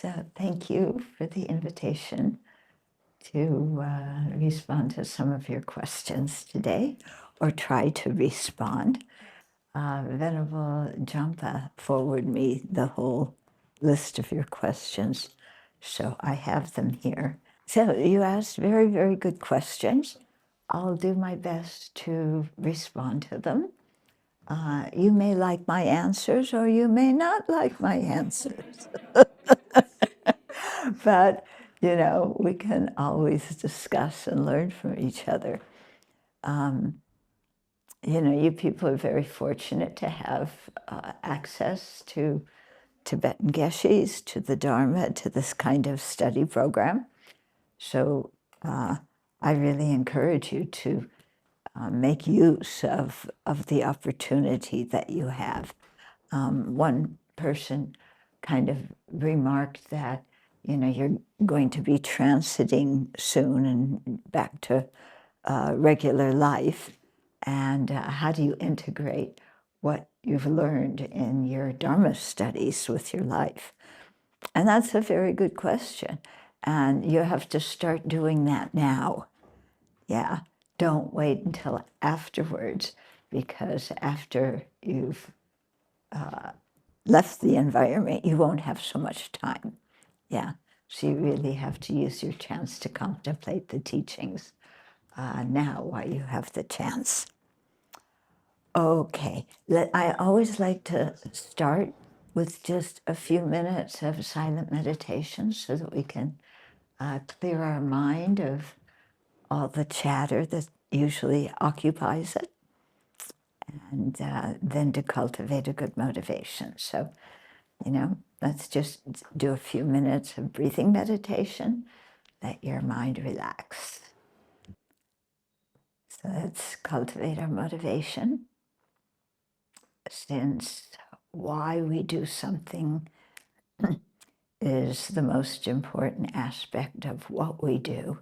So thank you for the invitation to respond to some of your questions today, or try to respond. Venerable Jampa forwarded me the whole list of your questions, so I have them here. So you asked very, very good questions. I'll do my best to respond to them. You may like my answers, or you may not like my answers. But, we can always discuss and learn from each other. You people are very fortunate to have access to Tibetan geshes, to the Dharma, to this kind of study program. So I really encourage you to make use of the opportunity that you have. One person kind of remarked that, you're going to be transiting soon and back to regular life. And how do you integrate what you've learned in your Dharma studies with your life? And that's a very good question. And you have to start doing that now. Yeah, don't wait until afterwards, because after you've left the environment, you won't have so much time. Yeah, so you really have to use your chance to contemplate the teachings now while you have the chance. Okay, I always like to start with just a few minutes of silent meditation so that we can clear our mind of all the chatter that usually occupies it, and then to cultivate a good motivation. So, let's just do a few minutes of breathing meditation. Let your mind relax. So let's cultivate our motivation, since why we do something is the most important aspect of what we do.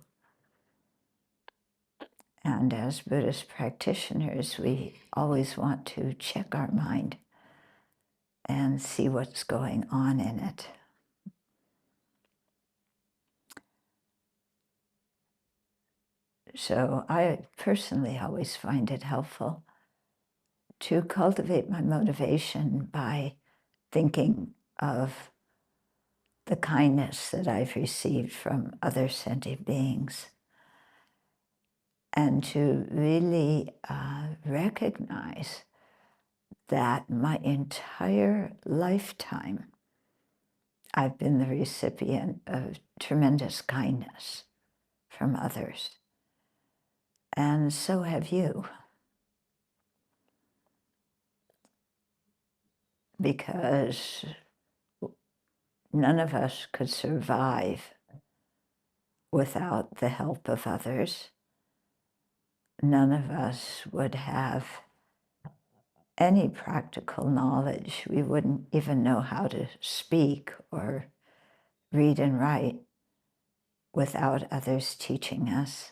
And as Buddhist practitioners, we always want to check our mind and see what's going on in it. So I personally always find it helpful to cultivate my motivation by thinking of the kindness that I've received from other sentient beings, and to really recognize that my entire lifetime I've been the recipient of tremendous kindness from others. And so have you. Because none of us could survive without the help of others. None of us would have any practical knowledge. We wouldn't even know how to speak or read and write without others teaching us.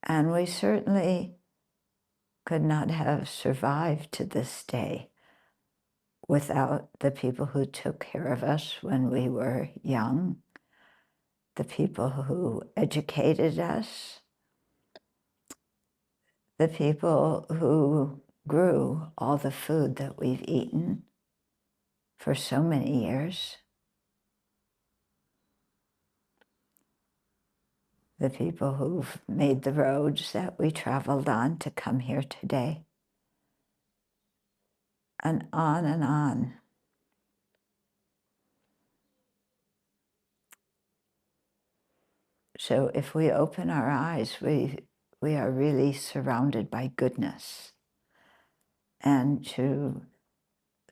And we certainly could not have survived to this day without the people who took care of us when we were young, the people who educated us, the people who grew all the food that we've eaten for so many years, the people who've made the roads that we traveled on to come here today, and on and on. So if we open our eyes, we are really surrounded by goodness. And to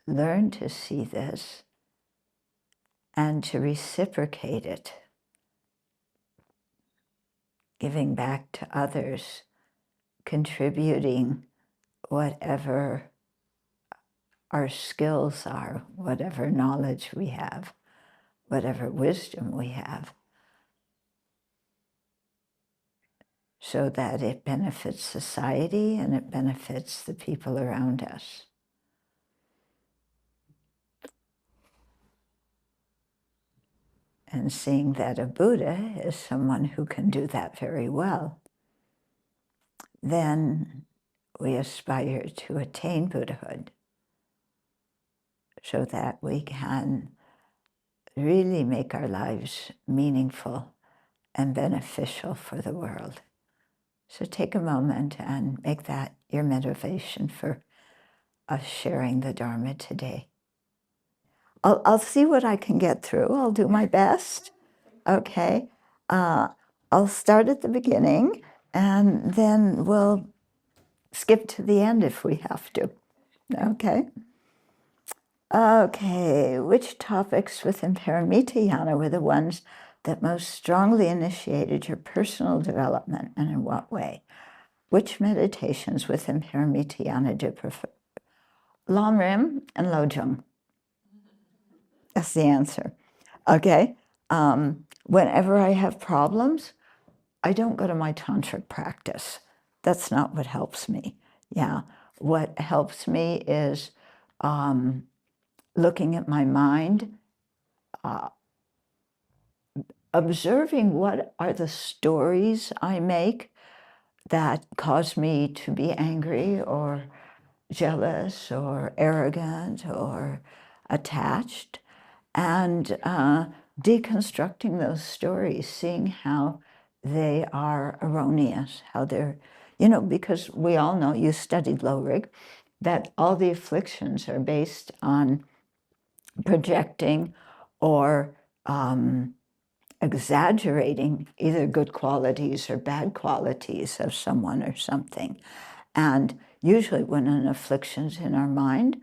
learn to see this and to reciprocate it, giving back to others, contributing whatever our skills are, whatever knowledge we have, whatever wisdom we have, so that it benefits society and it benefits the people around us. and seeing that a Buddha is someone who can do that very well, then we aspire to attain Buddhahood so that we can really make our lives meaningful and beneficial for the world. So take a moment and make that your motivation for us sharing the Dharma today. I'll see what I can get through. I'll do my best. Okay. I'll start at the beginning and then we'll skip to the end if we have to. Okay. Okay. Which topics within Paramitayana were the ones that most strongly initiated your personal development, and in what way? Which meditations within Paramitayana do you prefer? Lamrim and Lojong. That's the answer. Okay. Whenever I have problems, I don't go to my tantric practice. That's not what helps me. Yeah. What helps me is looking at my mind, observing what are the stories I make that cause me to be angry or jealous or arrogant or attached, and deconstructing those stories, seeing how they are erroneous, how they're, because we all know, you studied Lorig, that all the afflictions are based on projecting or exaggerating either good qualities or bad qualities of someone or something. And usually when an affliction's in our mind,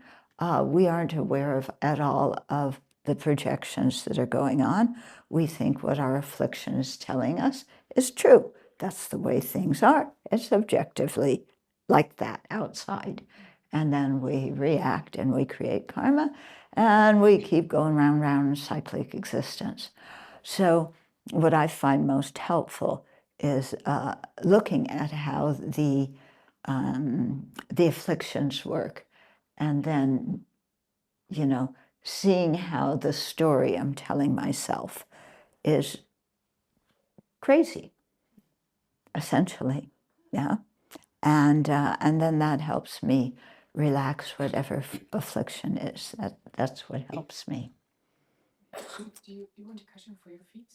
we aren't aware of at all of the projections that are going on. We think what our affliction is telling us is true. That's the way things are. It's objectively like that outside. And then we react and we create karma and we keep going round in cyclic existence. So what I find most helpful is looking at how the afflictions work, and then, seeing how the story I'm telling myself is crazy, essentially, yeah, and then that helps me relax whatever affliction is. That's what helps me. Do you want a cushion for your feet?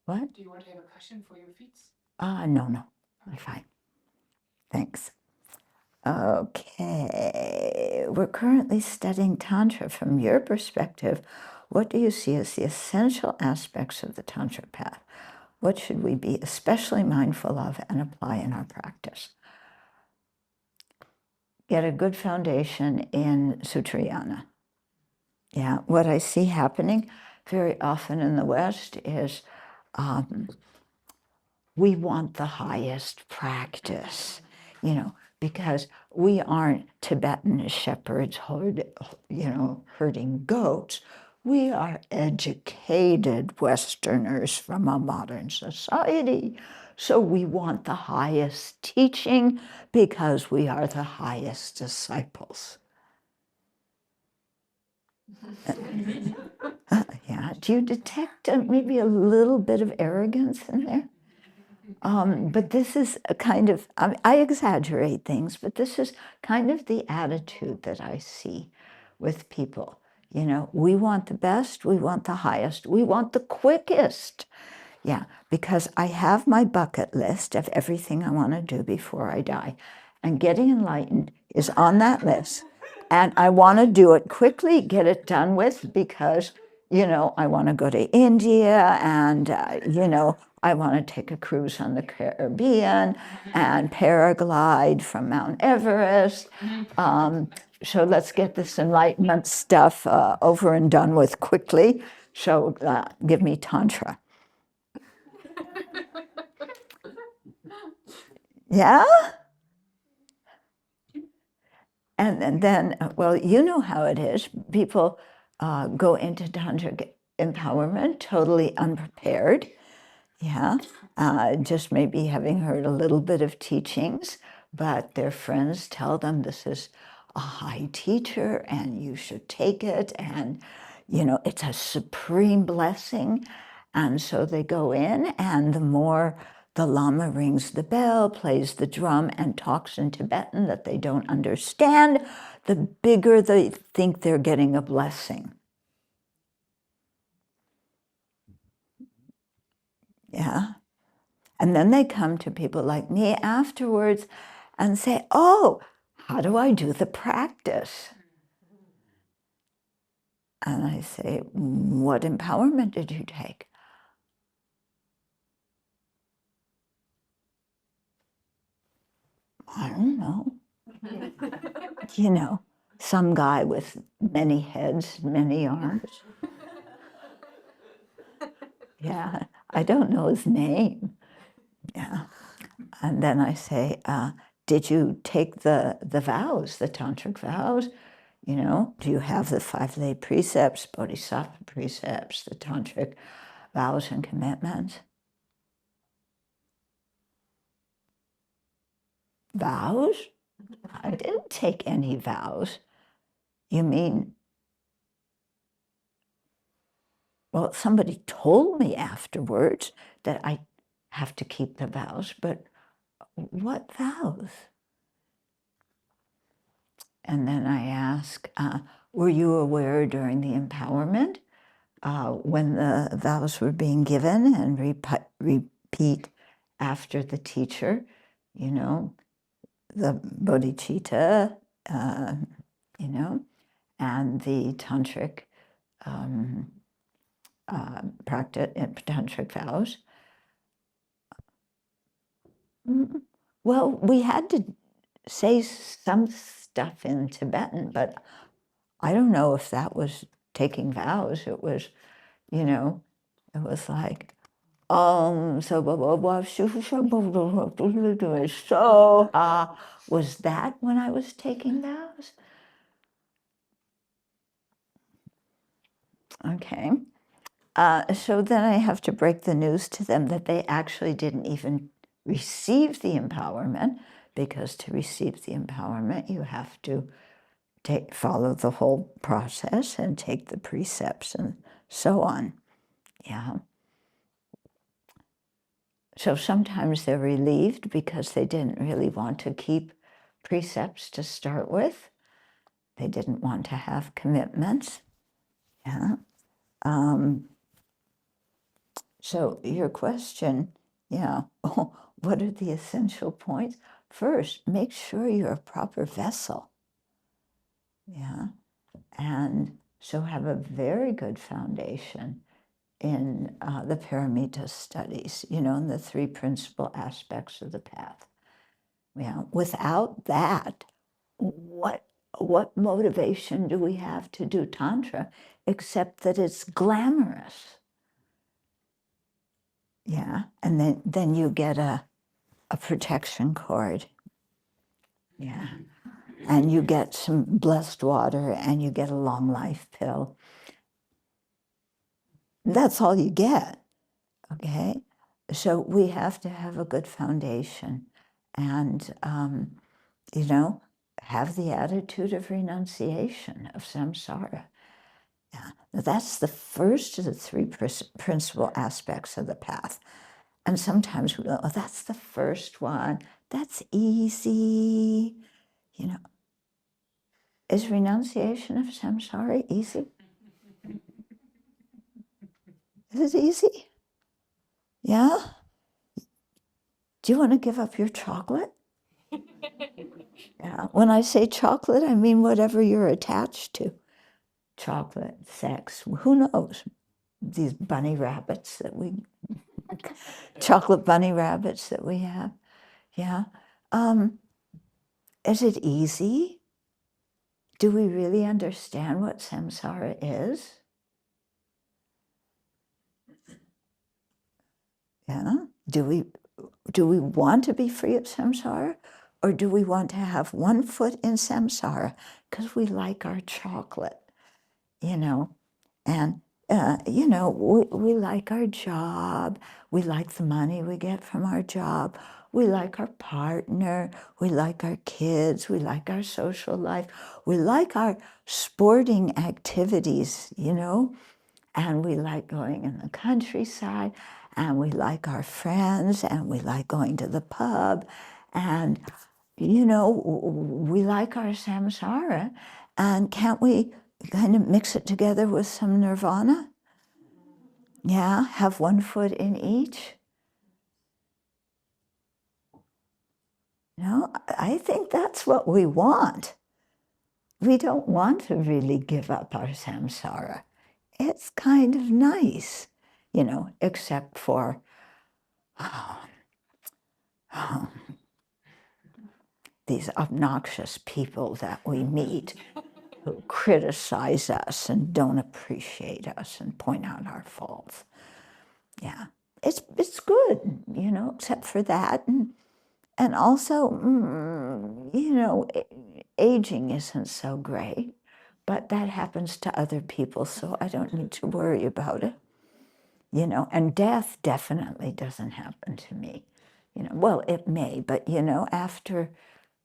What? Do you want to have a cushion for your feet? No, I'm fine. Thanks. Okay, we're currently studying Tantra. From your perspective, what do you see as the essential aspects of the Tantra path? What should we be especially mindful of and apply in our practice? Get a good foundation in Sutrayana. Yeah, what I see happening very often in the West is we want the highest practice, because we aren't Tibetan shepherds, herding goats. We are educated Westerners from a modern society. So we want the highest teaching because we are the highest disciples. Yeah, do you detect maybe a little bit of arrogance in there? But this is a kind of, I exaggerate things, but this is kind of the attitude that I see with people. We want the best, we want the highest, we want the quickest. Yeah, because I have my bucket list of everything I want to do before I die. And getting enlightened is on that list. And I want to do it quickly, get it done with, because, I want to go to India and, I want to take a cruise on the Caribbean and paraglide from Mount Everest. So let's get this enlightenment stuff over and done with quickly. So give me Tantra. Yeah? And then, well, you know how it is. People go into tantric empowerment totally unprepared. Yeah, just maybe having heard a little bit of teachings, but their friends tell them this is a high teacher and you should take it. And, it's a supreme blessing. And so they go in, and the more the Lama rings the bell, plays the drum, and talks in Tibetan that they don't understand, the bigger they think they're getting a blessing. Yeah. And then they come to people like me afterwards and say, oh, how do I do the practice? And I say, what empowerment did you take? I don't know. You know, some guy with many heads, many arms. Yeah, I don't know his name. Yeah. And then I say, did you take the vows, the tantric vows? You know, do you have the 5 lay precepts, bodhisattva precepts, the tantric vows and commitments? Vows? I didn't take any vows. You mean, well, somebody told me afterwards that I have to keep the vows, but what vows? And then I ask, were you aware during the empowerment when the vows were being given, and repeat after the teacher, you know, the bodhicitta, you know, and the tantric practice, tantric vows. Well, we had to say some stuff in Tibetan, but I don't know if that was taking vows. It was, you know, it was like, so was that when I was taking vows? Okay. So then I have to break the news to them that they actually didn't even receive the empowerment, because to receive the empowerment, you have to follow the whole process and take the precepts and so on. Yeah. So sometimes they're relieved because they didn't really want to keep precepts to start with. They didn't want to have commitments. Yeah. So your question, yeah, what are the essential points? First, make sure you're a proper vessel. Yeah. And so have a very good foundation in the paramita studies, you know, in the 3 principal aspects of the path. Yeah. Without that, what motivation do we have to do Tantra except that it's glamorous? Yeah. And then you get a protection cord. Yeah. And you get some blessed water, and you get a long life pill. That's all you get. Okay. So we have to have a good foundation, and, you know, have the attitude of renunciation, of samsara. Yeah. Now that's the first of the 3 principal aspects of the path. And sometimes we go, oh, that's the first one. That's easy. You know, is renunciation of samsara easy? Is it easy? Yeah? Do you want to give up your chocolate? Yeah. When I say chocolate, I mean whatever you're attached to. Chocolate, sex, who knows? These bunny rabbits that we, chocolate bunny rabbits that we have. Yeah. Is it easy? Do we really understand what samsara is? Yeah. Do we want to be free of samsara? Or do we want to have one foot in samsara because we like our chocolate, you know? And, you know, we like our job. We like the money we get from our job. We like our partner. We like our kids. We like our social life. We like our sporting activities, you know? and we like going in the countryside, and we like our friends, and we like going to the pub, and, you know, we like our samsara, and can't we kind of mix it together with some nirvana? Yeah, have one foot in each. No, I think that's what we want. We don't want to really give up our samsara. It's kind of nice, you know, except for these obnoxious people that we meet who criticize us and don't appreciate us and point out our faults. Yeah, it's good, you know, except for that. And also, you know, aging isn't so great, but that happens to other people, so I don't need to worry about it. You know, and death definitely doesn't happen to me. You know, well, it may, but, you know, after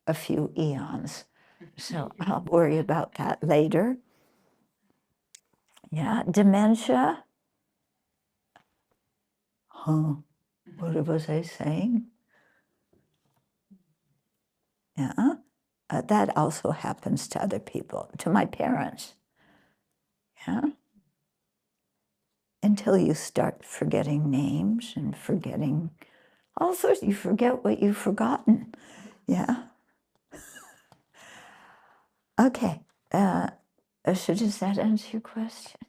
a few eons. So I'll worry about that later. Yeah, dementia. Huh, what was I saying? Yeah, that also happens to other people, to my parents. Yeah, until you start forgetting names and forgetting all sorts, you forget what you've forgotten. Yeah. Okay, so does that answer your question?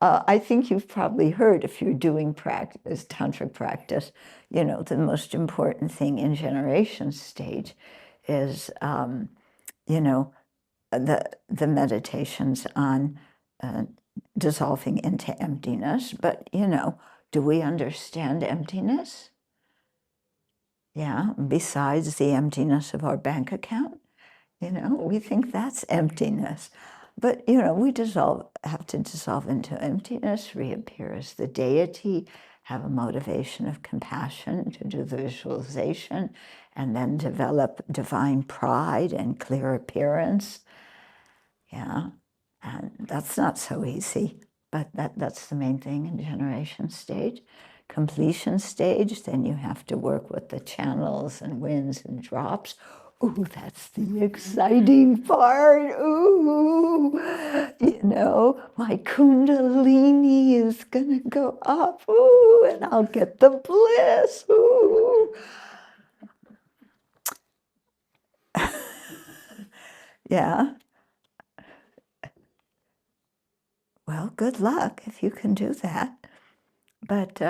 I think you've probably heard, if you're doing practice, tantric practice, you know, the most important thing in generation stage is, you know, the meditations on dissolving into emptiness. But, you know, do we understand emptiness? Yeah, besides the emptiness of our bank account, you know, we think that's emptiness. But, you know, we have to dissolve into emptiness, reappear as the deity, have a motivation of compassion to do the visualization, and then develop divine pride and clear appearance. Yeah, and that's not so easy, but that's the main thing in generation stage. Completion stage, then you have to work with the channels and winds and drops. Ooh, that's the exciting part. Ooh, you know, my kundalini is gonna go up. Ooh, and I'll get the bliss. Ooh. Yeah. Well, good luck if you can do that. But,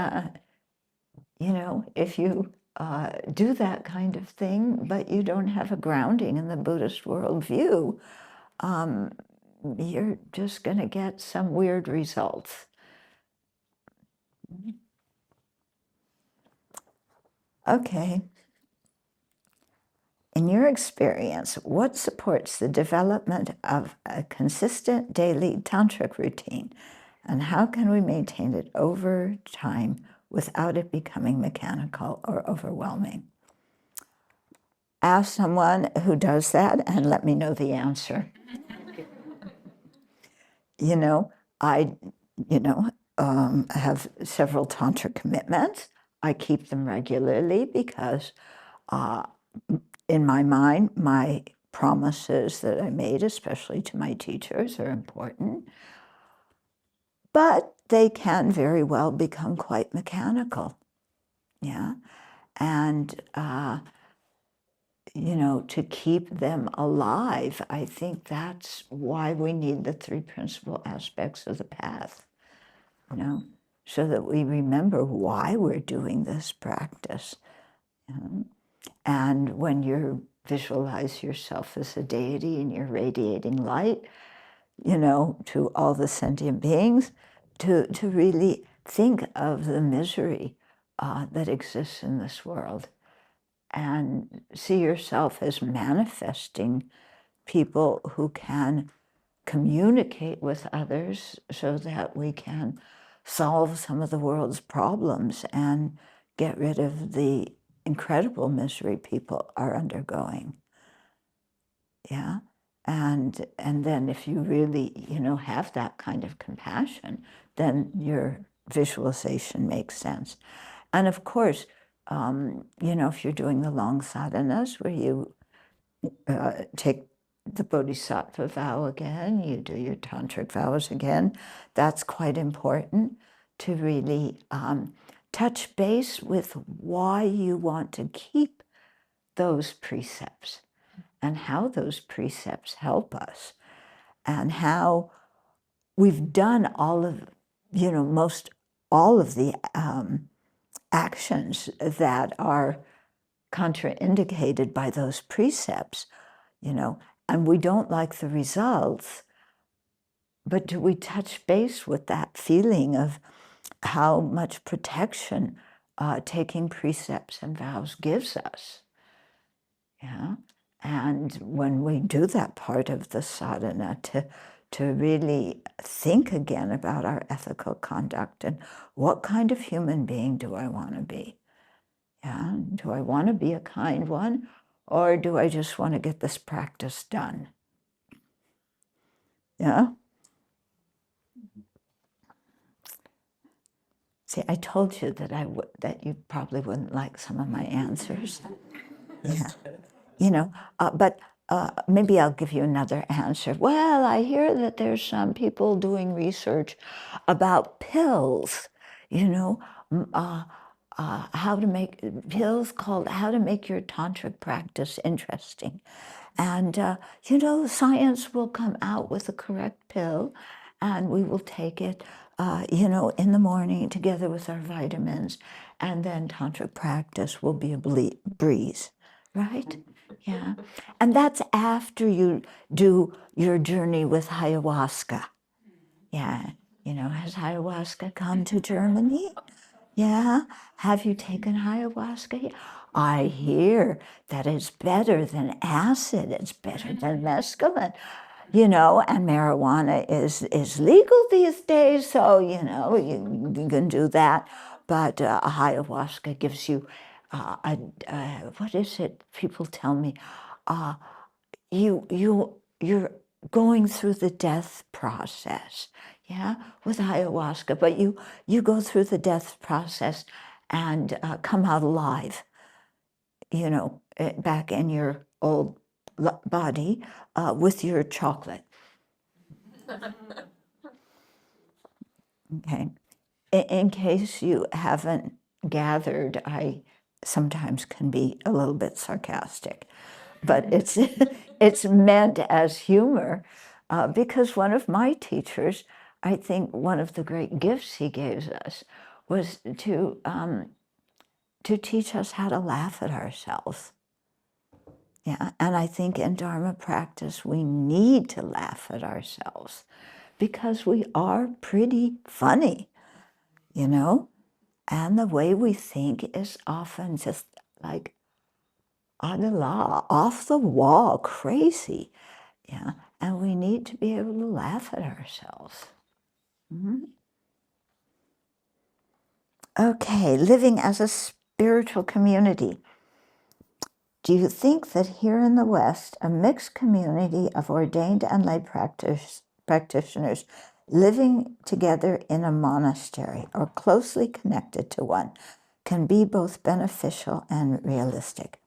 you know, if you do that kind of thing, but you don't have a grounding in the Buddhist worldview, you're just going to get some weird results. Okay. In your experience, what supports the development of a consistent daily tantric routine, and how can we maintain it over time without it becoming mechanical or overwhelming? Ask someone who does that and let me know the answer. You know, I have several tantra commitments. I keep them regularly because in my mind, my promises that I made, especially to my teachers, are important. But they can very well become quite mechanical. Yeah. And, you know, to keep them alive, I think that's why we need the three principal aspects of the path, you know, so that we remember why we're doing this practice. You know? And when you visualize yourself as a deity and you're radiating light, you know, to all the sentient beings, to really think of the misery that exists in this world and see yourself as manifesting people who can communicate with others so that we can solve some of the world's problems and get rid of the incredible misery people are undergoing. Yeah. And then if you really, have that kind of compassion, then your visualization makes sense. And of course, if you're doing the long sadhanas where you take the bodhisattva vow again, you do your tantric vows again, that's quite important to really touch base with why you want to keep those precepts and how those precepts help us and how we've done all of, most all of the actions that are contraindicated by those precepts, and we don't like the results, but do we touch base with that feeling of how much protection taking precepts and vows gives us? Yeah. And when we do that part of the sadhana, to really think again about our ethical conduct and what kind of human being do I want to be? Yeah. Do I want to be a kind one, or do I just want to get this practice done? Yeah. See, I told you that that you probably wouldn't like some of my answers. Yeah. But maybe I'll give you another answer. Well, I hear that there's some people doing research about pills, how to make pills called How to Make Your Tantric Practice Interesting. And, science will come out with the correct pill, and we will take it, in the morning together with our vitamins, and then tantric practice will be a breeze, right? Yeah. And that's after you do your journey with ayahuasca. Yeah. Has ayahuasca come to Germany? Yeah. Have you taken ayahuasca? I hear that it's better than acid. It's better than mescaline. And marijuana is legal these days, so, you can do that. But ayahuasca gives you, what is it? People tell me, you're going through the death process, yeah, with ayahuasca, but you go through the death process and come out alive, back in your old body with your chocolate. Okay. In case you haven't gathered, I sometimes can be a little bit sarcastic, but it's meant as humor because one of my teachers, I think one of the great gifts he gave us was to teach us how to laugh at ourselves. Yeah, and I think in Dharma practice we need to laugh at ourselves because we are pretty funny, and the way we think is often just like off the wall, crazy. Yeah, and we need to be able to laugh at ourselves. Mm-hmm. Okay, living as a spiritual community. Do you think that here in the West, a mixed community of ordained and lay practitioners living together in a monastery or closely connected to one can be both beneficial and realistic?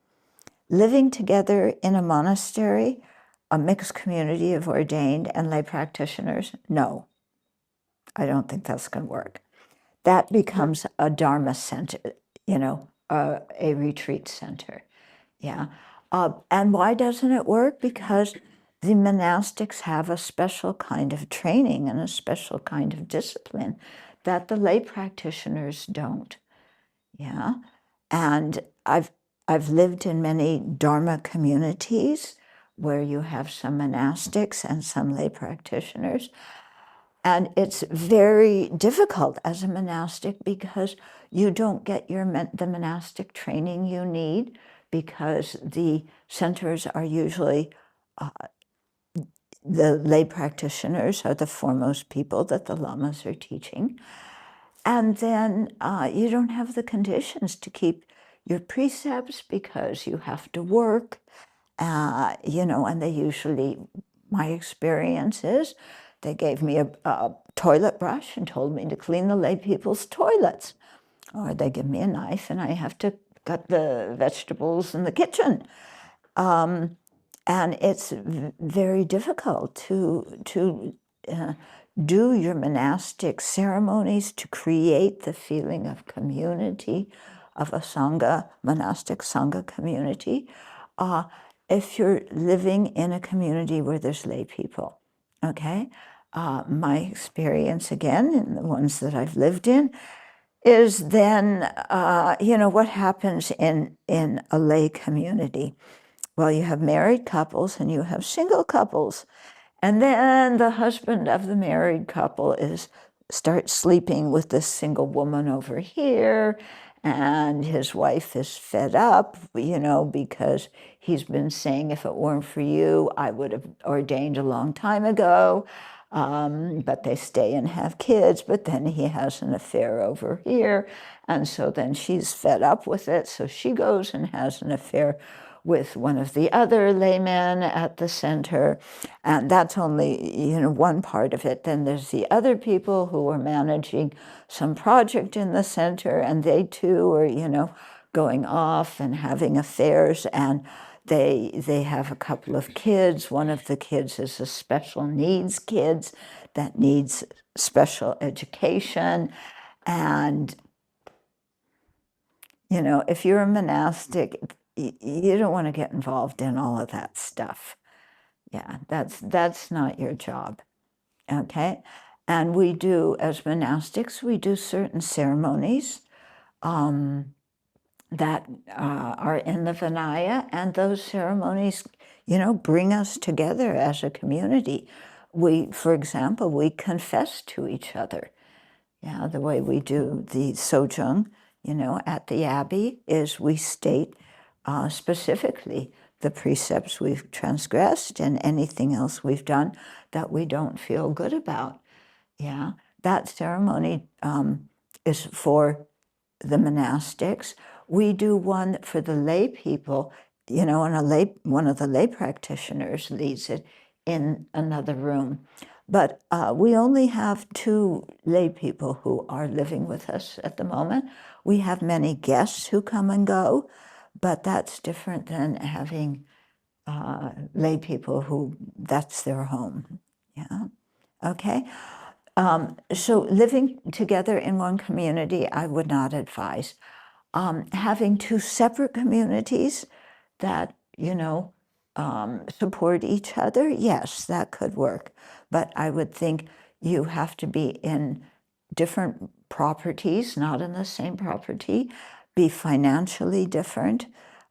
Living together in a monastery, a mixed community of ordained and lay practitioners? No, I don't think that's going to work. That becomes a Dharma center, a retreat center. Yeah. And why doesn't it work? Because the monastics have a special kind of training and a special kind of discipline that the lay practitioners don't. Yeah. And I've lived in many Dharma communities where you have some monastics and some lay practitioners. And it's very difficult as a monastic because you don't get the monastic training you need because the centers are usually, the lay practitioners are the foremost people that the lamas are teaching. And then you don't have the conditions to keep your precepts because you have to work, and they usually my experience is they gave me a toilet brush and told me to clean the lay people's toilets. Or they give me a knife and I have to cut the vegetables in the kitchen. And it's very difficult to do your monastic ceremonies to create the feeling of community, of a sangha, monastic sangha community, if you're living in a community where there's lay people, okay? My experience, again, in the ones that I've lived in, is then, what happens in a lay community? Well, you have married couples and you have single couples. And then the husband of the married couple starts sleeping with this single woman over here, and his wife is fed up, because he's been saying, if it weren't for you, I would have ordained a long time ago. But they stay and have kids, but then he has an affair over here. And so then she's fed up with it. So she goes and has an affair with one of the other laymen at the center. And that's only, one part of it. Then there's the other people who are managing some project in the center, and they too are, going off and having affairs, and they have a couple of kids. One of the kids is a special needs kid that needs special education. And, if you're a monastic, you don't want to get involved in all of that stuff. Yeah, that's not your job, okay? And we do, as monastics, we do certain ceremonies that are in the Vinaya, and those ceremonies, bring us together as a community. For example, we confess to each other. Yeah, the way we do the sojung, at the Abbey is we state specifically the precepts we've transgressed and anything else we've done that we don't feel good about. Yeah, that ceremony is for the monastics. We do one for the lay people, and one of the lay practitioners leads it in another room. But we only have 2 lay people who are living with us at the moment. We have many guests who come and go, but that's different than having lay people who that's their home. Yeah, okay. So living together in one community, I would not advise. Having 2 separate communities that, support each other, yes, that could work. But I would think you have to be in different properties, not in the same property, be financially different,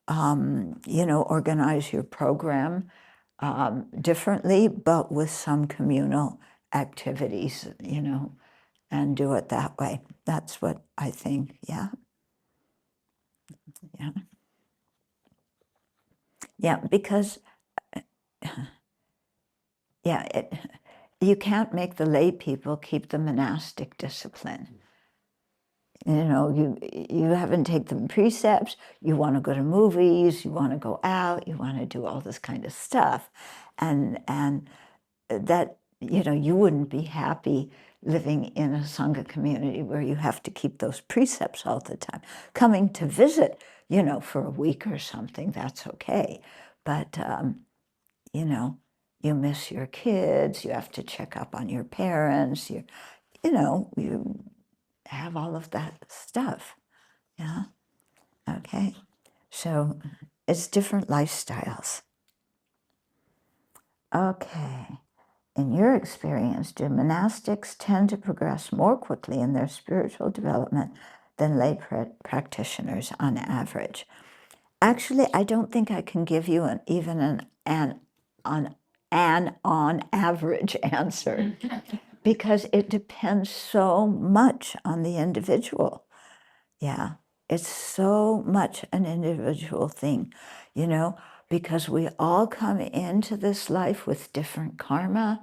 organize your program differently, but with some communal activities, and do it that way. That's what I think, yeah. Yeah. Yeah, because, you can't make the lay people keep the monastic discipline. You haven't taken the precepts, you want to go to movies, you want to go out, you want to do all this kind of stuff. And that, you wouldn't be happy living in a Sangha community where you have to keep those precepts all the time. Coming to visit, for a week or something, that's okay. But, you miss your kids, you have to check up on your parents, you have all of that stuff, yeah? Okay, so it's different lifestyles. Okay, in your experience, do monastics tend to progress more quickly in their spiritual development than lay practitioners on average? Actually, I don't think I can give you an on average answer because it depends so much on the individual. Yeah, it's so much an individual thing, because we all come into this life with different karma,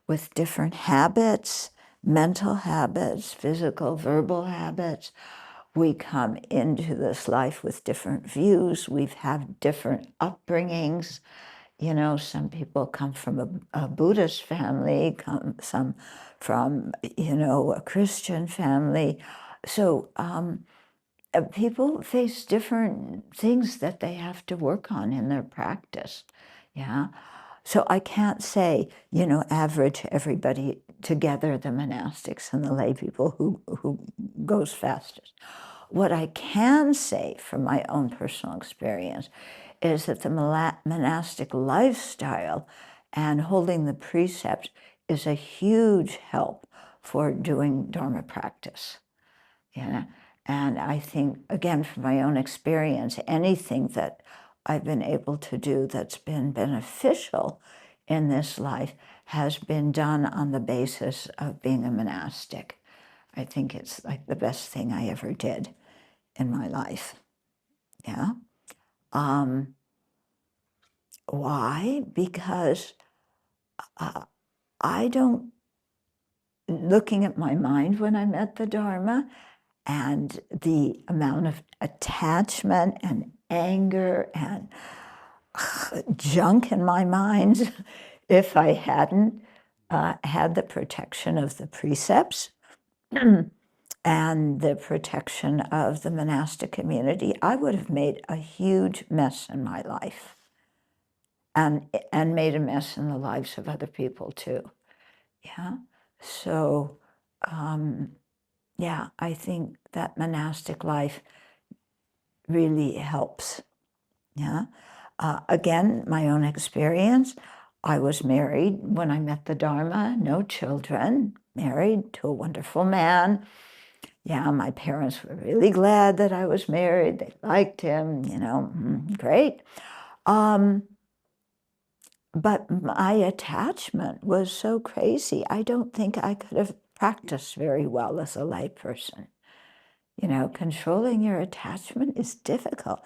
with different habits, mental habits, physical, verbal habits. We come into this life with different views. We've had different upbringings. You know, some people come from a Buddhist family, some from, you know, a Christian family. So people face different things that they have to work on in their practice. Yeah. So I can't say, you know, average everybody together, the monastics and the lay people who goes fastest. What I can say from my own personal experience is that the monastic lifestyle and holding the precepts is a huge help for doing Dharma practice. Yeah. And I think, again, from my own experience, anything that I've been able to do that's been beneficial in this life has been done on the basis of being a monastic. I think it's like the best thing I ever did in my life. Yeah. Why? Because I don't, looking at my mind when I met the Dharma and the amount of attachment and anger and junk in my mind, if I hadn't had the protection of the precepts and the protection of the monastic community, I would have made a huge mess in my life and made a mess in the lives of other people too. Yeah. So, yeah, I think that monastic life really helps. Yeah. Again, my own experience, I was married when I met the Dharma, no children, married to a wonderful man. Yeah, my parents were really glad that I was married. They liked him, you know, great. But my attachment was so crazy. I don't think I could have practiced very well as a lay person. You know, controlling your attachment is difficult.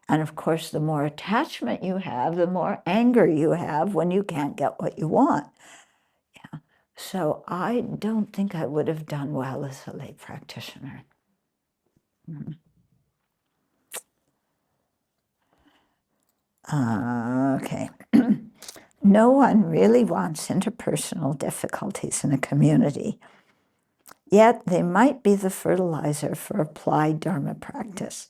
And of course, the more attachment you have, the more anger you have when you can't get what you want. Yeah. So I don't think I would have done well as a lay practitioner. Okay. No one really wants interpersonal difficulties in a community, yet they might be the fertilizer for applied Dharma practice.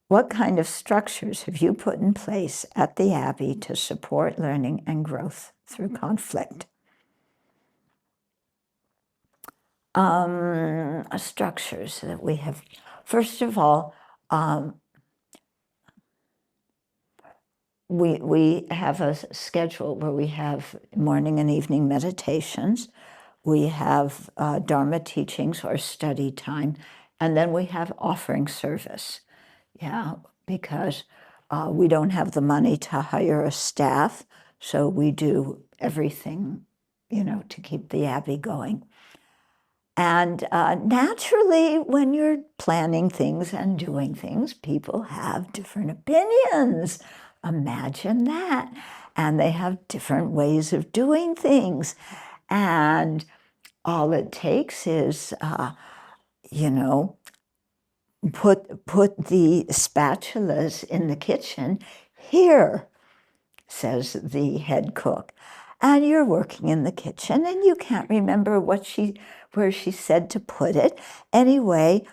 What kind of structures have you put in place at the Abbey to support learning and growth through conflict? Structures that we have. First of all, we have a schedule where we have morning and evening meditations. We have Dharma teachings or study time, and then we have offering service. Yeah, because we don't have the money to hire a staff, so we do everything, you know, to keep the Abbey going. And naturally, when you're planning things and doing things, people have different opinions. Imagine that. And they have different ways of doing things. And all it takes is, you know, put the spatulas in the kitchen. Here, says the head cook. And you're working in the kitchen and you can't remember where she said to put it. Anyway,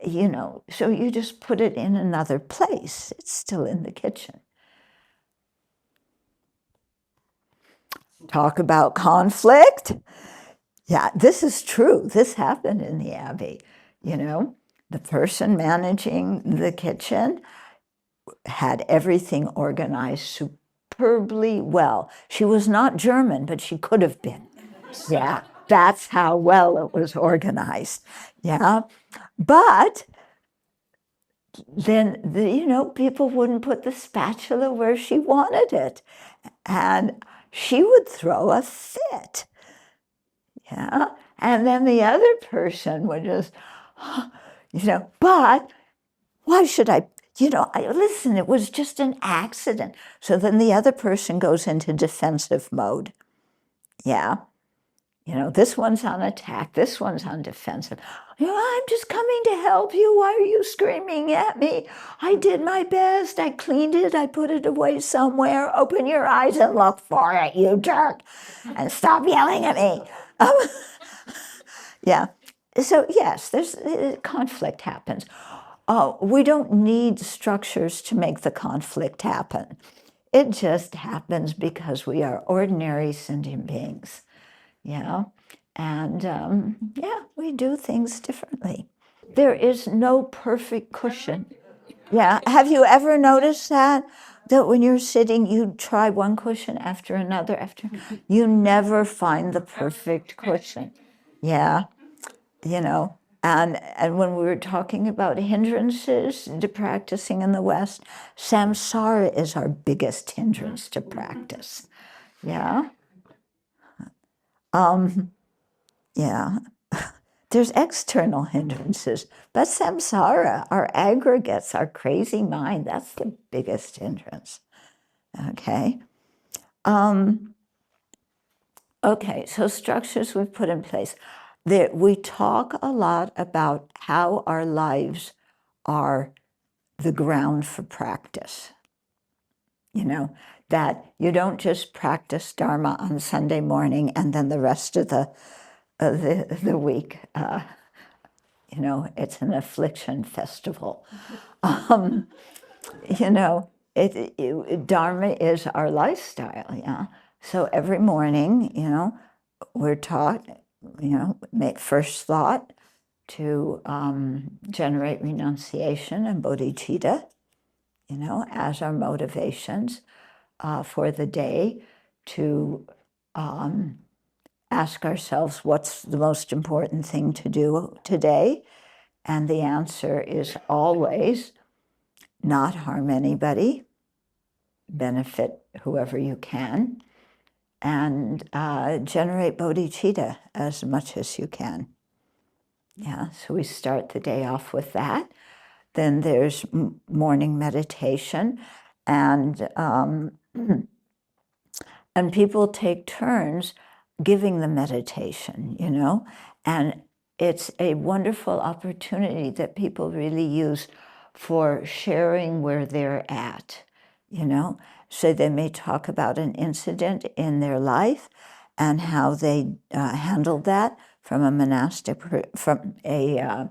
you know, so you just put it in another place. It's still in the kitchen. Talk about conflict. Yeah, this is true. This happened in the Abbey. You know, the person managing the kitchen had everything organized superbly well. She was not German, but she could have been. Yeah, that's how well it was organized. Yeah, but then, you know, people wouldn't put the spatula where she wanted it. And she would throw a fit. Yeah, and then the other person would just, you know, but why should I? You know, listen, it was just an accident. So then the other person goes into defensive mode. Yeah. You know, this one's on attack, this one's on defensive. You know, I'm just coming to help you. Why are you screaming at me? I did my best. I cleaned it. I put it away somewhere. Open your eyes and look for it, you jerk. And stop yelling at me. Yeah. So yes, there's conflict happens. We don't need structures to make the conflict happen. It just happens because we are ordinary sentient beings. Yeah. And yeah, we do things differently. There is no perfect cushion. Yeah. Have you ever noticed that? That when you're sitting, you try one cushion after another, you never find the perfect cushion. Yeah. You know, and when we were talking about hindrances to practicing in the West, samsara is our biggest hindrance to practice. Yeah. Yeah. There's external hindrances, but samsara, our aggregates, our crazy mind, that's the biggest hindrance. Okay. Okay, so structures we've put in place. We talk a lot about how our lives are the ground for practice. You know, that you don't just practice Dharma on Sunday morning and then the rest of the week, you know, it's an affliction festival. You know, Dharma is our lifestyle, yeah. So every morning, you know, we're taught, you know, make first thought to generate renunciation and bodhicitta, you know, as our motivations for the day, to ask ourselves what's the most important thing to do today. And the answer is always not harm anybody, benefit whoever you can, and generate bodhicitta as much as you can. Yeah, so we start the day off with that. Then there's morning meditation, and people take turns giving the meditation, you know, and it's a wonderful opportunity that people really use for sharing where they're at, you know. So they may talk about an incident in their life and how they handled that from a monastic, from a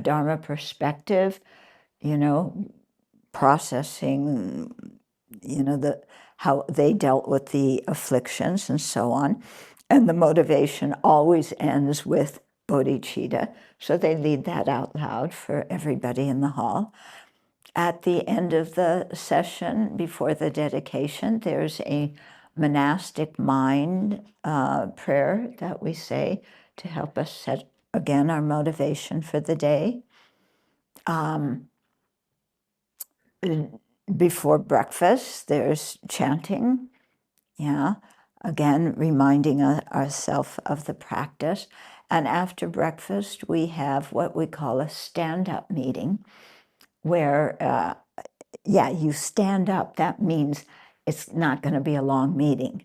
Dharma perspective, you know, processing, you know, how they dealt with the afflictions and so on. And the motivation always ends with bodhicitta. So they lead that out loud for everybody in the hall. At the end of the session, before the dedication, there's a monastic mind prayer that we say to help us set, again, our motivation for the day. Before breakfast, there's chanting, yeah, again, reminding ourselves of the practice. And after breakfast, we have what we call a stand-up meeting, where, yeah, you stand up. That means it's not going to be a long meeting,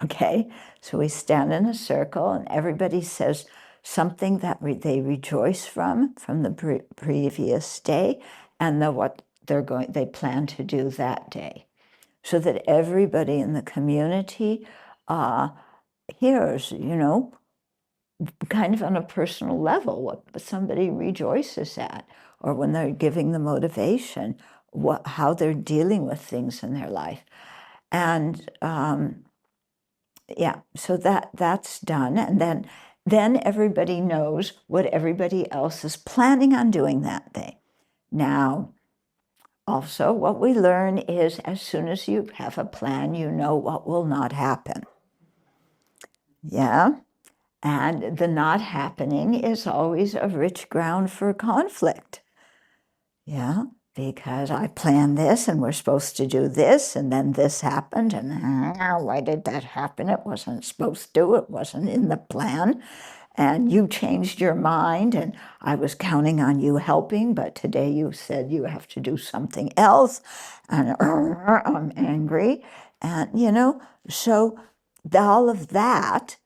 okay? So we stand in a circle, and everybody says something that they rejoice from the previous day, and what they plan to do that day, so that everybody in the community hears, you know, kind of on a personal level, what somebody rejoices at, or when they're giving the motivation, how they're dealing with things in their life. And yeah, so that's done. And then everybody knows what everybody else is planning on doing that day. Now, also, what we learn is as soon as you have a plan, you know what will not happen. Yeah? And the not happening is always a rich ground for conflict. Yeah? Because I planned this, and we're supposed to do this, and then this happened, and why did that happen? It wasn't supposed to, it wasn't in the plan. And you changed your mind, and I was counting on you helping, but today you said you have to do something else, and I'm angry. And, you know, so all of that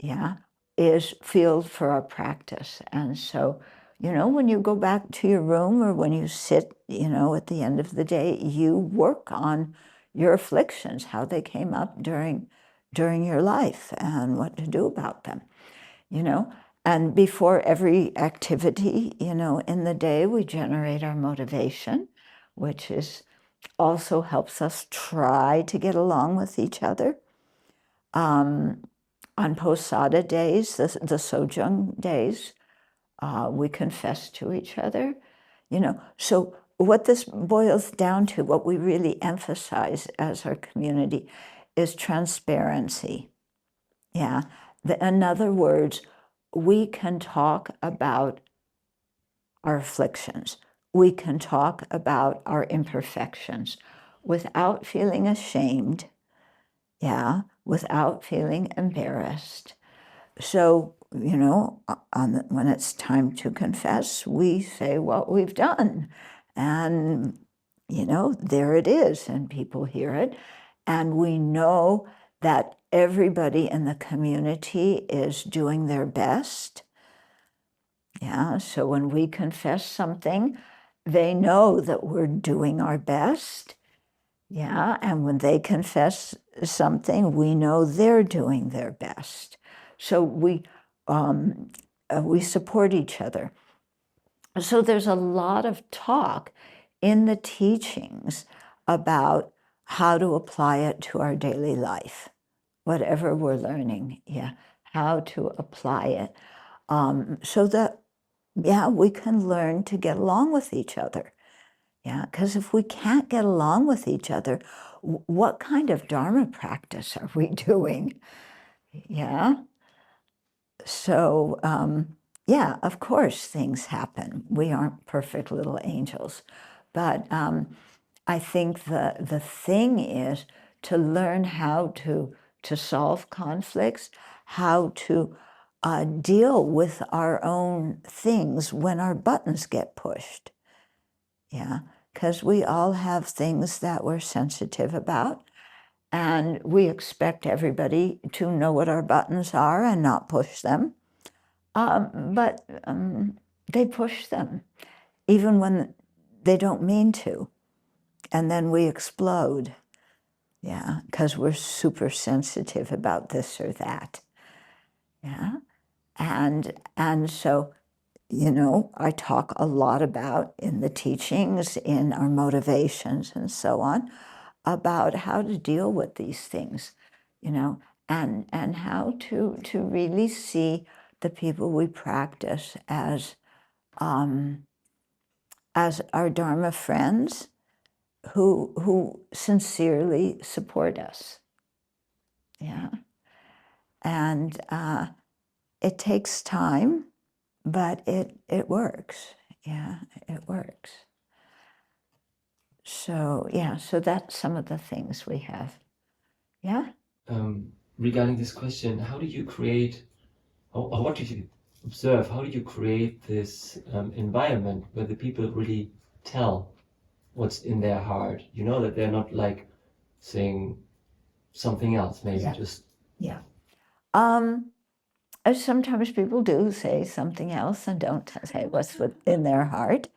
yeah, is field for our practice. And so, when you go back to your room or when you sit, at the end of the day, you work on your afflictions, how they came up during your life and what to do about them, And before every activity, in the day, we generate our motivation, which also helps us try to get along with each other. On posada days, the sojung days, we confess to each other, So what this boils down to, what we really emphasize as our community, is transparency. Yeah. In other words, we can talk about our afflictions. We can talk about our imperfections without feeling ashamed. Yeah, without feeling embarrassed. So, when it's time to confess, we say what we've done. And, there it is, and people hear it. And we know that everybody in the community is doing their best. Yeah, so when we confess something, they know that we're doing our best. Yeah, and when they confess something, we know they're doing their best. So we support each other. So there's a lot of talk in the teachings about how to apply it to our daily life, whatever we're learning. Yeah, how to apply it, so that we can learn to get along with each other. Yeah, because if we can't get along with each other, what kind of Dharma practice are we doing? Yeah. So, of course things happen. We aren't perfect little angels. But I think the thing is to learn how to solve conflicts, how to deal with our own things when our buttons get pushed. Yeah, because we all have things that we're sensitive about, and we expect everybody to know what our buttons are and not push them. But they push them, even when they don't mean to. And then we explode, because we're super sensitive about this or that. Yeah, and so, I talk a lot about in the teachings, in our motivations and so on, about how to deal with these things, and how to really see the people we practice as our Dharma friends who sincerely support us. Yeah. And it takes time, but it works. Yeah, it works. So, so that's some of the things we have. Yeah? Regarding this question, how did you create, or what did you observe, how did you create this environment where the people really tell what's in their heart? That they're not like saying something else, maybe just... Yeah. Sometimes people do say something else and don't say what's in their heart,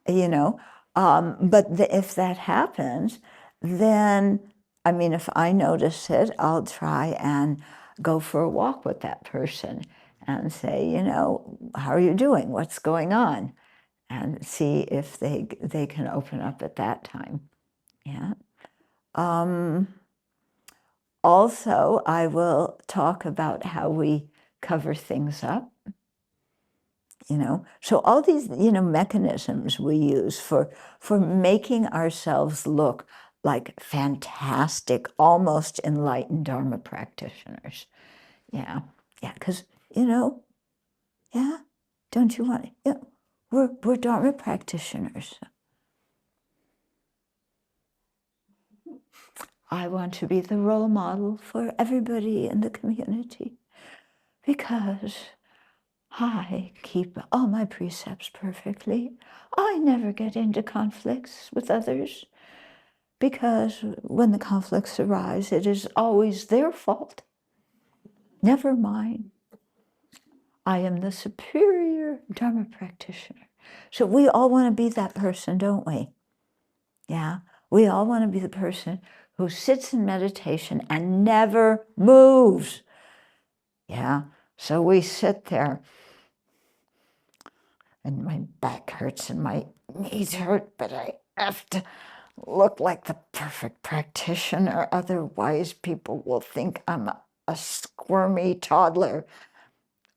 But if that happens, then, if I notice it, I'll try and go for a walk with that person and say, how are you doing? What's going on? And see if they can open up at that time. Yeah. Also, I will talk about how we cover things up. So all these, mechanisms we use for making ourselves look like fantastic, almost enlightened Dharma practitioners. Yeah, because, don't you want, we're Dharma practitioners. I want to be the role model for everybody in the community because I keep all my precepts perfectly. I never get into conflicts with others because when the conflicts arise, it is always their fault. Never mind. I am the superior Dharma practitioner. So we all want to be that person, don't we? Yeah. We all want to be the person who sits in meditation and never moves. Yeah. So we sit there and my back hurts and my knees hurt, but I have to look like the perfect practitioner. Otherwise, people will think I'm a squirmy toddler.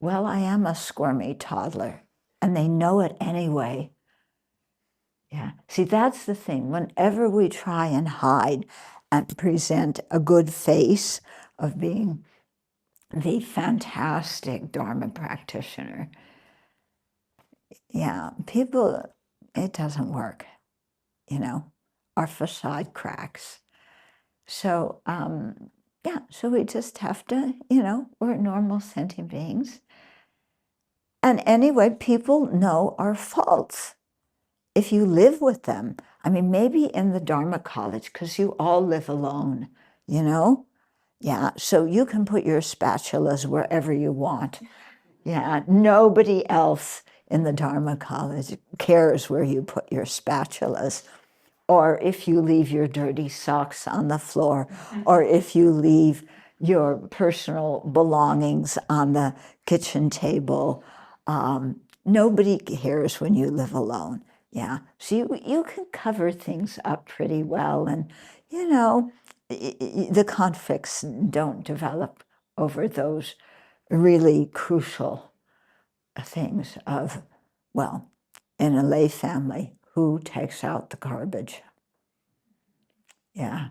Well, I am a squirmy toddler, and they know it anyway. Yeah. See, that's the thing. Whenever we try and hide and present a good face of being the fantastic Dharma practitioner, yeah, people, it doesn't work, our facade cracks. So, yeah, so we just have to, we're normal sentient beings. And anyway, people know our faults. If you live with them, I mean, maybe in the Dharma college, because you all live alone, Yeah, so you can put your spatulas wherever you want. Yeah, nobody else in the Dharma college cares where you put your spatulas, or if you leave your dirty socks on the floor, or if you leave your personal belongings on the kitchen table. Nobody cares when you live alone. Yeah, so you can cover things up pretty well, and the conflicts don't develop over those really crucial things of, well, in a lay family, who takes out the garbage? Yeah.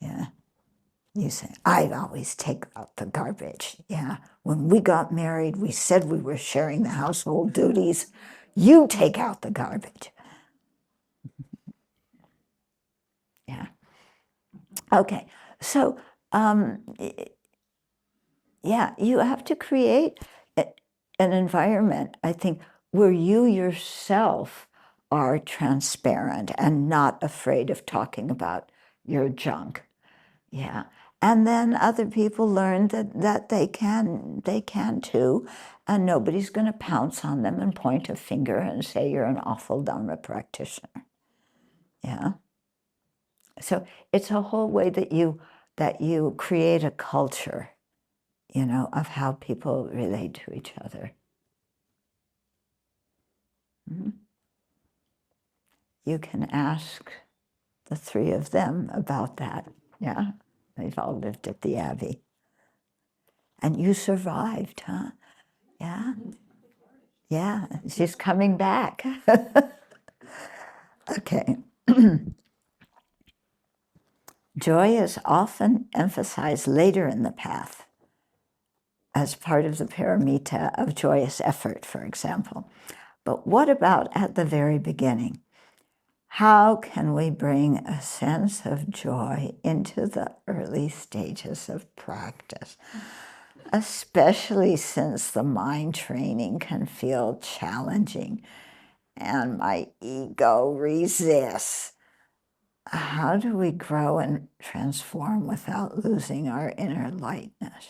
Yeah. You say, I'd always take out the garbage. Yeah. When we got married, we said we were sharing the household duties. You take out the garbage. Yeah. Okay. So, yeah, you have to create an environment, I think, where you yourself are transparent and not afraid of talking about your junk. Yeah. And then other people learn that they can too, and nobody's going to pounce on them and point a finger and say you're an awful Dharma practitioner. Yeah. So it's a whole way that you create a culture, of how people relate to each other. Mm-hmm. You can ask the three of them about that. Yeah. They've all lived at the Abbey. And you survived, huh? Yeah. Yeah, she's coming back. Okay. Joy is often emphasized later in the path as part of the paramita of joyous effort, for example. But what about at the very beginning? How can we bring a sense of joy into the early stages of practice? Especially since the mind training can feel challenging and my ego resists. How do we grow and transform without losing our inner lightness?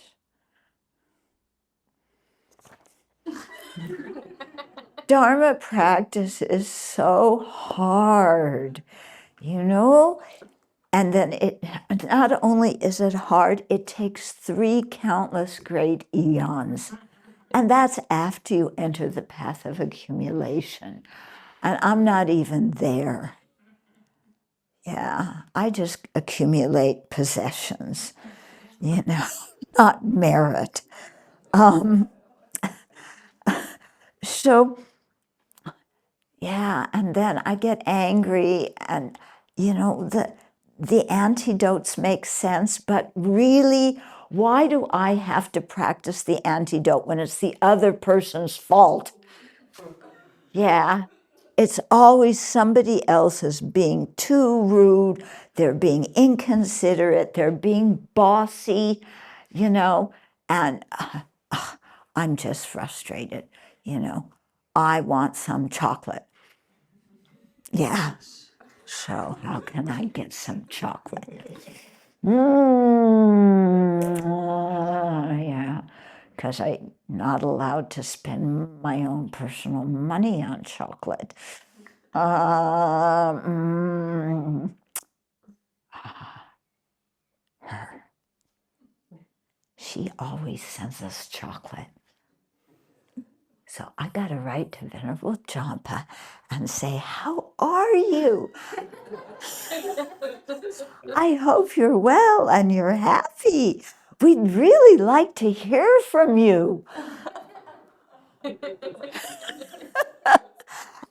Dharma practice is so hard, And then it not only is it hard, it takes 3 countless great eons. And that's after you enter the path of accumulation. And I'm not even there. Yeah, I just accumulate possessions, not merit. So, yeah, and then I get angry, and the antidotes make sense, but really, why do I have to practice the antidote when it's the other person's fault? Yeah, it's always somebody else's being too rude, they're being inconsiderate, they're being bossy, and I'm just frustrated, I want some chocolate. Yeah, so how can I get some chocolate? Yeah, because I'm not allowed to spend my own personal money on chocolate. Her. She always sends us chocolate. So I got to write to Venerable Jampa and say, how are you? I hope you're well and you're happy. We'd really like to hear from you.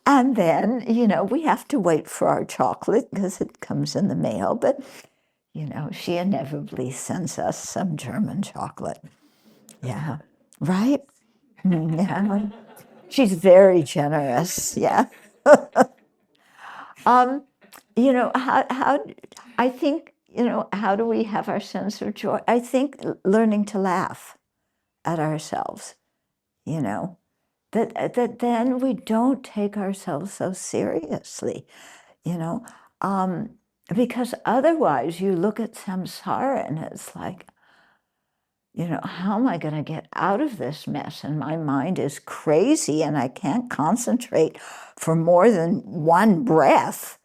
And then, we have to wait for our chocolate because it comes in the mail. But, she inevitably sends us some German chocolate. Yeah, right? Yeah. She's very generous. Yeah. How I think, how do we have our sense of joy? I think learning to laugh at ourselves, that then we don't take ourselves so seriously, because otherwise you look at samsara and it's like, how am I going to get out of this mess? And my mind is crazy and I can't concentrate for more than one breath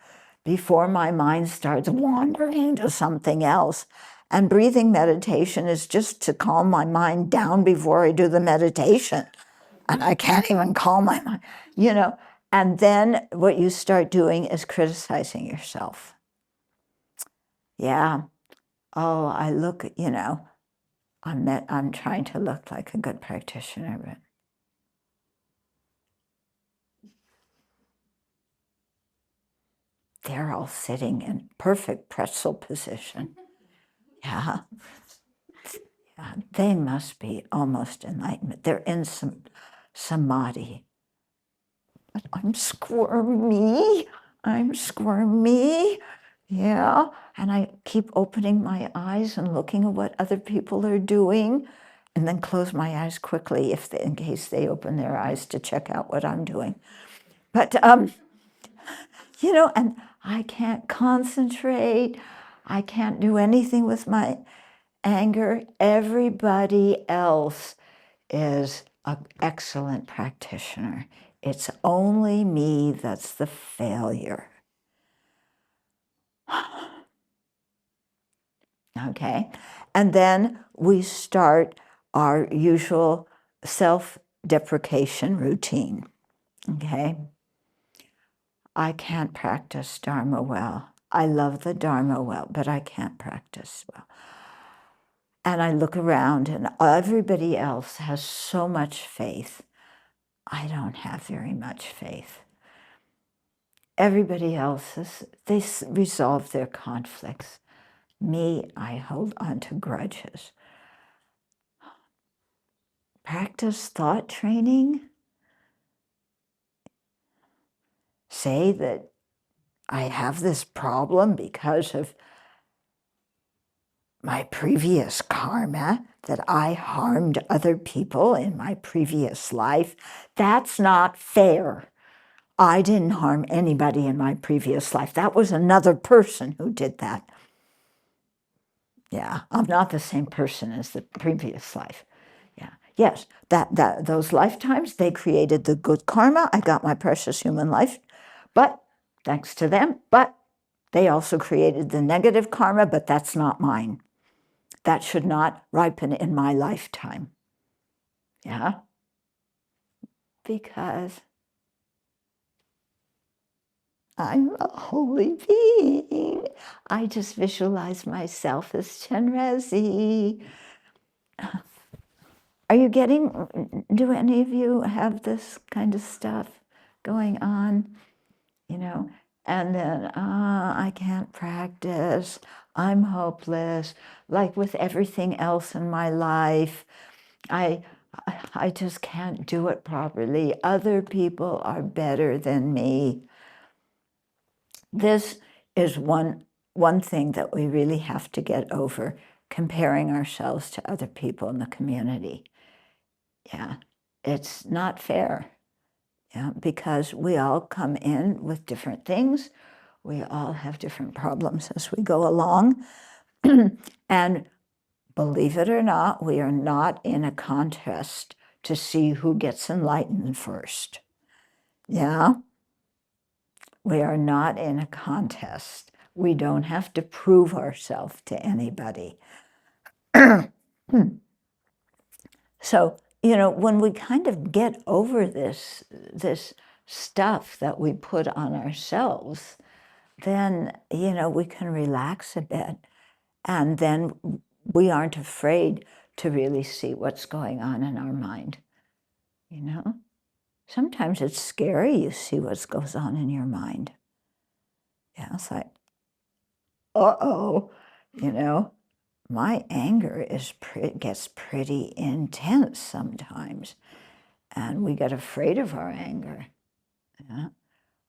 before my mind starts wandering to something else. And breathing meditation is just to calm my mind down before I do the meditation. And I can't even calm my mind, And then what you start doing is criticizing yourself. Yeah. Oh, I look, I'm trying to look like a good practitioner, but they're all sitting in perfect pretzel position. Yeah. Yeah. They must be almost enlightenment. They're in some samadhi. But I'm squirmy. Yeah. And I keep opening my eyes and looking at what other people are doing, and then close my eyes quickly in case they open their eyes to check out what I'm doing. But, and I can't concentrate. I can't do anything with my anger. Everybody else is an excellent practitioner. It's only me that's the failure. Okay? And then we start our usual self-deprecation routine. Okay? I can't practice Dharma well. I love the Dharma well, but I can't practice well. And I look around and everybody else has so much faith. I don't have very much faith. Everybody else, they resolve their conflicts. Me, I hold on to grudges. Practice thought training. Say that I have this problem because of my previous karma, that I harmed other people in my previous life. That's not fair. I didn't harm anybody in my previous life. That was another person who did that. Yeah, I'm not the same person as the previous life. Yeah, yes, those lifetimes, they created the good karma. I got my precious human life, but thanks to them. But they also created the negative karma, but that's not mine. That should not ripen in my lifetime. Yeah, because I'm a holy being. I just visualize myself as Chenrezig. Are you do any of you have this kind of stuff going on? And then, I can't practice. I'm hopeless. Like with everything else in my life, I just can't do it properly. Other people are better than me. This is one thing that we really have to get over, comparing ourselves to other people in the community. Yeah, it's not fair. Yeah, because we all come in with different things. We all have different problems as we go along. And believe it or not, we are not in a contest to see who gets enlightened first. Yeah? We are not in a contest. We don't have to prove ourselves to anybody. So, when we kind of get over this stuff that we put on ourselves, then, we can relax a bit. And then we aren't afraid to really see what's going on in our mind. Sometimes it's scary, you see what goes on in your mind. Yeah, it's like, uh-oh, my anger gets pretty intense sometimes. And we get afraid of our anger. Yeah?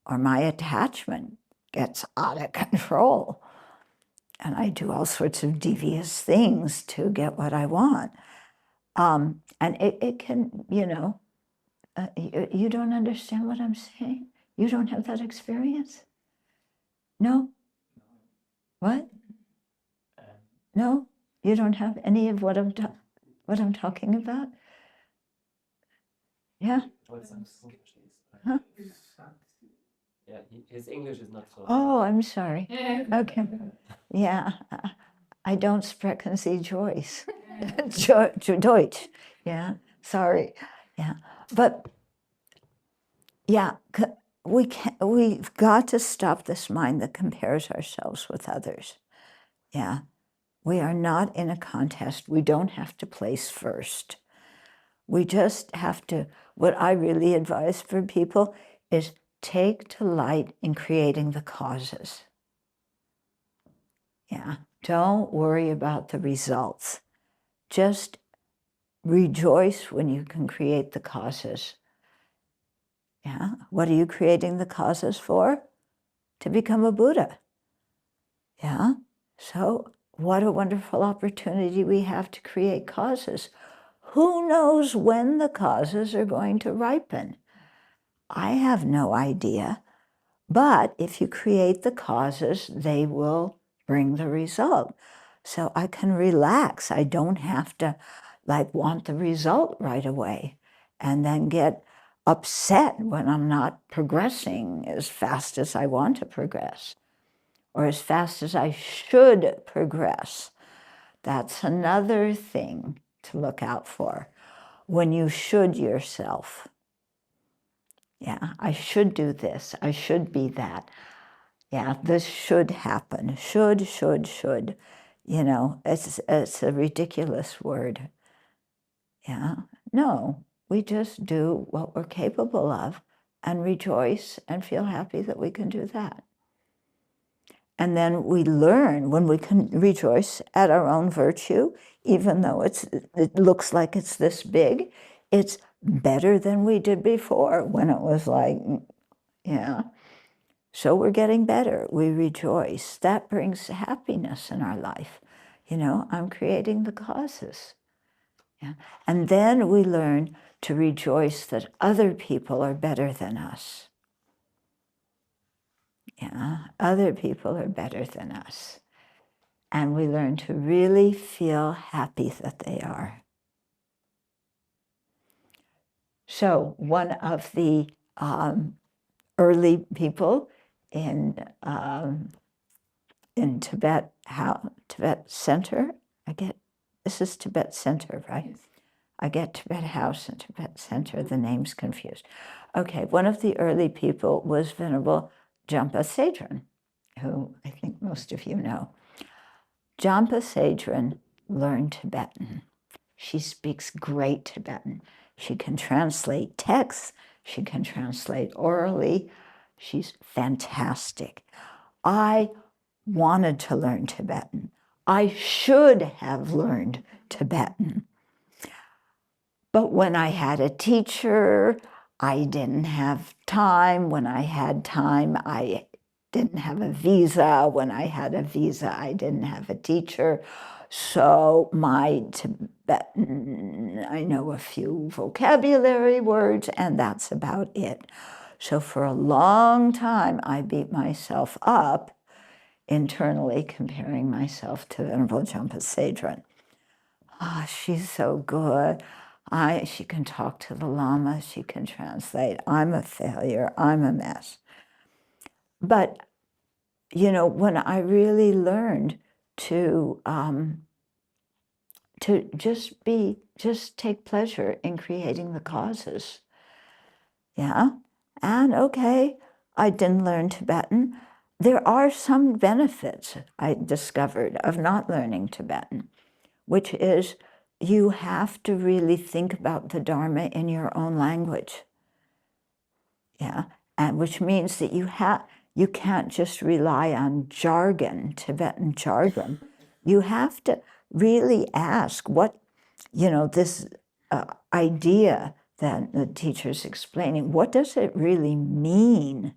Or my attachment gets out of control. And I do all sorts of devious things to get what I want. And it can, you don't understand what I'm saying? You don't have that experience? No? What? No? You don't have any of what I'm talking about? Yeah? Huh? Yeah, his English is not so. Oh, I'm sorry. Okay. Yeah, I don't sprechen Sie Deutsch. Yeah, sorry. Yeah, but yeah, we've got to stop this mind that compares ourselves with others. Yeah, we are not in a contest. We don't have to place first. We just have to, what I really advise for people is take delight in creating the causes. Yeah, don't worry about the results. Just rejoice when you can create the causes. Yeah, what are you creating the causes for? To become a Buddha. Yeah, so what a wonderful opportunity we have to create causes. Who knows when the causes are going to ripen? I have no idea. But if you create the causes, they will bring the result. So I can relax. I don't have to want the result right away and then get upset when I'm not progressing as fast as I want to progress or as fast as I should progress. That's another thing to look out for when you should yourself. Yeah, I should do this. I should be that. Yeah, this should happen. Should. It's a ridiculous word. Yeah, no, we just do what we're capable of and rejoice and feel happy that we can do that. And then we learn when we can rejoice at our own virtue, even though it looks like it's this big, it's better than we did before when it was like, yeah. So we're getting better. We rejoice. That brings happiness in our life. I'm creating the causes. Yeah. And then we learn to rejoice that other people are better than us. Yeah, other people are better than us. And we learn to really feel happy that they are. So one of the early people in Tibet, Tibet Center, this is Tibet Center, right? Yes. I get Tibet House and Tibet Center, the name's confused. Okay, one of the early people was Venerable Jampa Sadran, who I think most of you know. Jampa Sadran learned Tibetan. She speaks great Tibetan. She can translate texts. She can translate orally. She's fantastic. I wanted to learn Tibetan. I should have learned Tibetan. But when I had a teacher, I didn't have time. When I had time, I didn't have a visa. When I had a visa, I didn't have a teacher. So my Tibetan, I know a few vocabulary words, and that's about it. So for a long time, I beat myself up internally comparing myself to Venerable Jompa Sadran. Ah, she's so good. She can talk to the Lama, she can translate. I'm a failure, I'm a mess. But, you know, when I really learned to just take pleasure in creating the causes, yeah, and okay, I didn't learn Tibetan. There are some benefits I discovered of not learning Tibetan, which is you have to really think about the Dharma in your own language. Yeah, and which means that you can't just rely on jargon, Tibetan jargon. You have to really ask what, you know, this idea that the teacher's explaining, what does it really mean?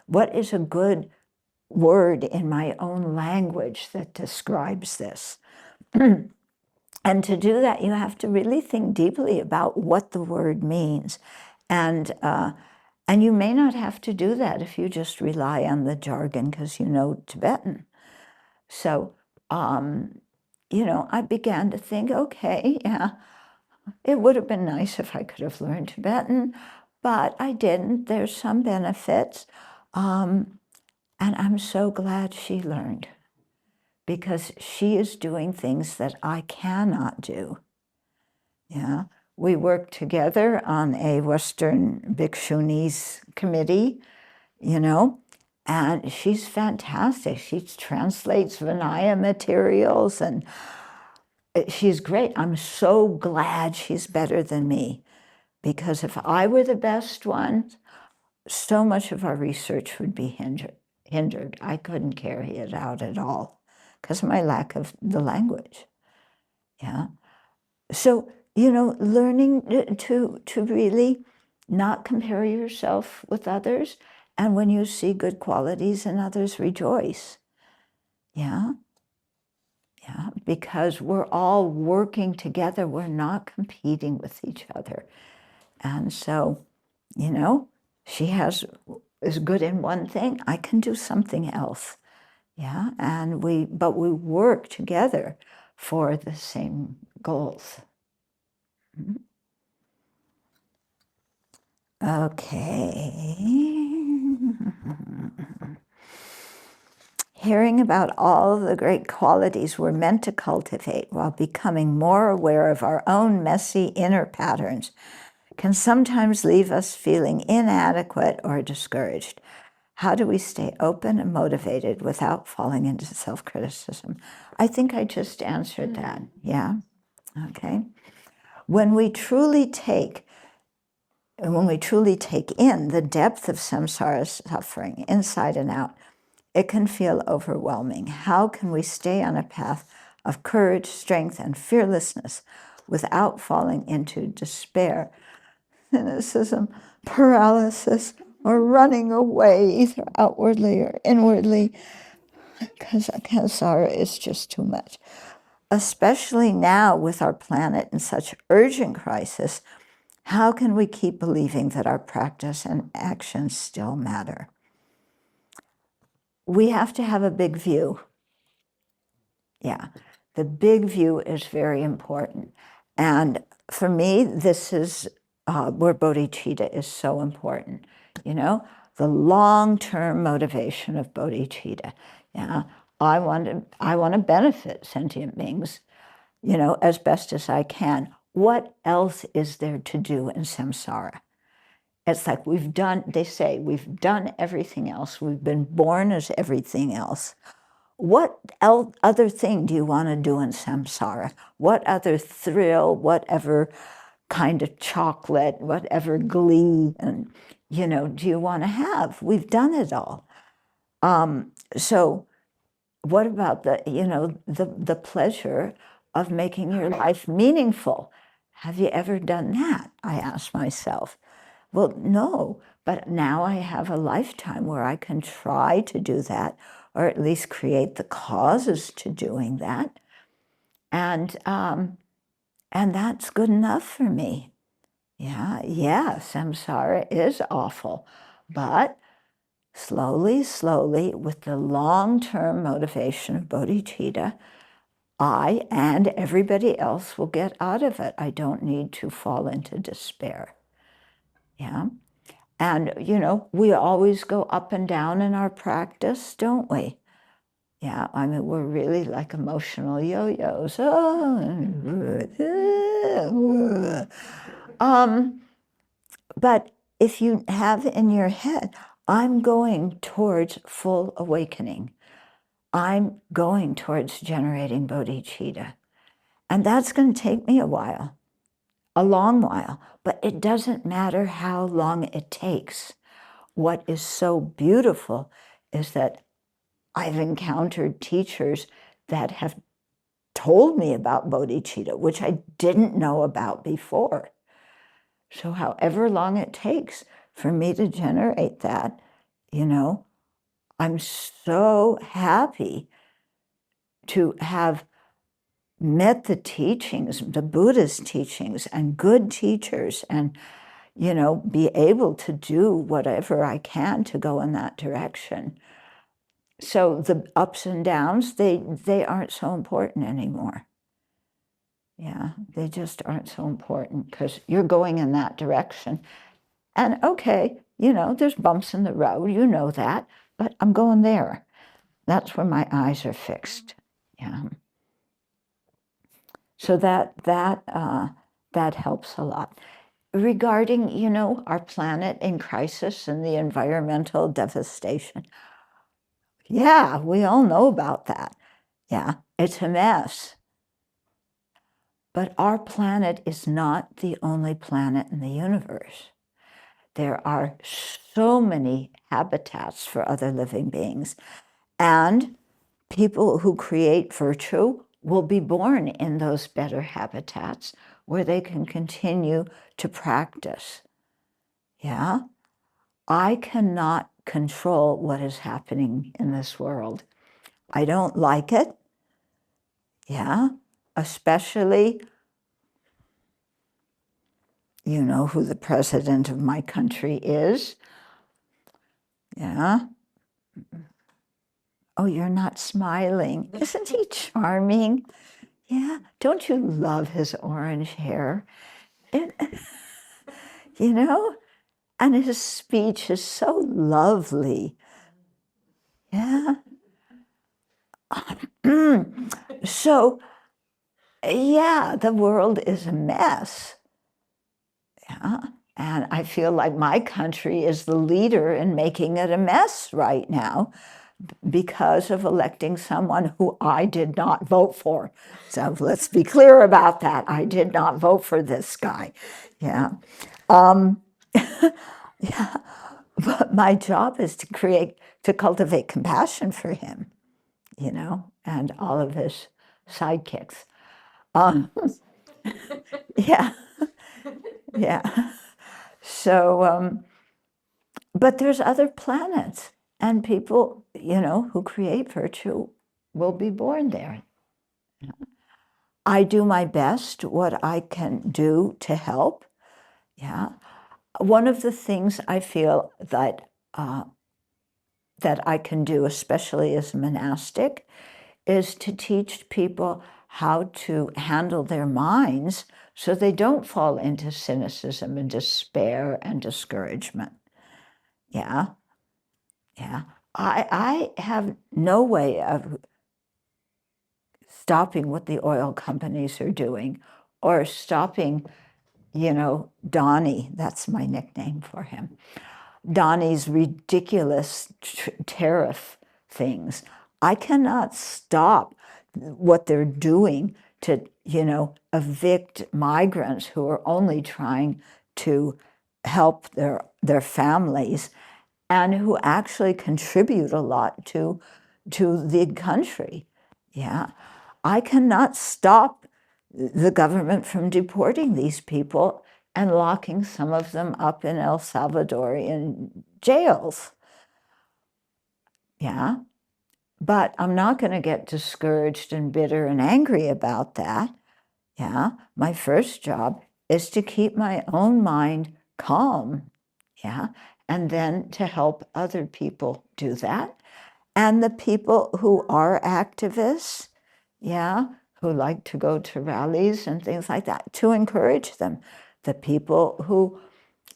What is a good word in my own language that describes this? And to do that, you have to really think deeply about what the word means. And you may not have to do that if you just rely on the jargon because you know Tibetan. So, you know, I began to think, okay, yeah, it would have been nice if I could have learned Tibetan, but I didn't. There's some benefits. And I'm so glad she learned, because she is doing things that I cannot do. Yeah, we work together on a Western Bhikshuni's committee, you know, and she's fantastic. She translates Vinaya materials and she's great. I'm so glad she's better than me, because if I were the best one, so much of our research would be hindered. I couldn't carry it out at all because of my lack of the language. Yeah. So, you know, learning to really not compare yourself with others, and when you see good qualities in others, rejoice. Yeah. Yeah, because we're all working together. We're not competing with each other. And so, you know, she is good in one thing, I can do something else. Yeah, but we work together for the same goals. Okay. Hearing about all the great qualities we're meant to cultivate while becoming more aware of our own messy inner patterns can sometimes leave us feeling inadequate or discouraged. How do we stay open and motivated without falling into self-criticism? I think I just answered that. Yeah. Okay. When we truly take in the depth of samsara suffering inside and out, it can feel overwhelming. How can we stay on a path of courage, strength, and fearlessness without falling into despair, cynicism, paralysis, or running away, either outwardly or inwardly? Because samsara is just too much. Especially now with our planet in such urgent crisis, how can we keep believing that our practice and actions still matter? We have to have a big view. Yeah, the big view is very important. And for me, this is where bodhicitta is so important. You know, the long-term motivation of bodhicitta. Yeah, I want to benefit sentient beings, you know, as best as I can. What else is there to do in samsara? It's like they say, we've done everything else. We've been born as everything else. What other thing do you want to do in samsara? What other thrill, whatever kind of chocolate, whatever glee, and, you know, do you want to have? We've done it all. So what about the pleasure of making your life meaningful? Have you ever done that? I ask myself. Well, no, but now I have a lifetime where I can try to do that, or at least create the causes to doing that. And that's good enough for me. Yeah, samsara is awful, but slowly, slowly, with the long-term motivation of bodhicitta, I and everybody else will get out of it. I don't need to fall into despair. Yeah. And, we always go up and down in our practice, don't we? Yeah, I mean, we're really like emotional yo-yos. But if you have in your head, I'm going towards full awakening. I'm going towards generating bodhicitta. And that's going to take me a while, a long while, but it doesn't matter how long it takes. What is so beautiful is that I've encountered teachers that have told me about bodhicitta, which I didn't know about before. So however long it takes for me to generate that, I'm so happy to have met the teachings, the Buddha's teachings, and good teachers, and, be able to do whatever I can to go in that direction. So the ups and downs, they aren't so important anymore. Yeah, they just aren't so important because you're going in that direction. And okay, there's bumps in the road, that, but I'm going there. That's where my eyes are fixed. Yeah. So that helps a lot. Regarding, our planet in crisis and the environmental devastation. Yeah, we all know about that. Yeah, it's a mess. But our planet is not the only planet in the universe. There are so many habitats for other living beings. And people who create virtue will be born in those better habitats where they can continue to practice. Yeah? I cannot control what is happening in this world. I don't like it. Yeah? Especially, you know who the president of my country is. Yeah? Oh, you're not smiling. Isn't he charming? Yeah. Don't you love his orange hair? And his speech is so lovely. Yeah. So, yeah, the world is a mess. Yeah. And I feel like my country is the leader in making it a mess right now because of electing someone who I did not vote for. So let's be clear about that. I did not vote for this guy. Yeah. Yeah. But my job is to cultivate compassion for him, and all of his sidekicks. Yeah. Yeah. So, but there's other planets, and people, who create virtue will be born there. I do my best, what I can do to help. Yeah. One of the things I feel that I can do, especially as a monastic, is to teach people how to handle their minds so they don't fall into cynicism and despair and discouragement. Yeah. Yeah. I have no way of stopping what the oil companies are doing or stopping, Donnie, that's my nickname for him, Donnie's ridiculous tariff things. I cannot stop what they're doing to, evict migrants who are only trying to help their families and who actually contribute a lot to the country. Yeah. I cannot stop the government from deporting these people and locking some of them up in El Salvadorian jails. Yeah. But I'm not going to get discouraged and bitter and angry about that. Yeah. My first job is to keep my own mind calm. Yeah. and then to help other people do that. And the people who are activists, yeah, who like to go to rallies and things like that, to encourage them. The people who,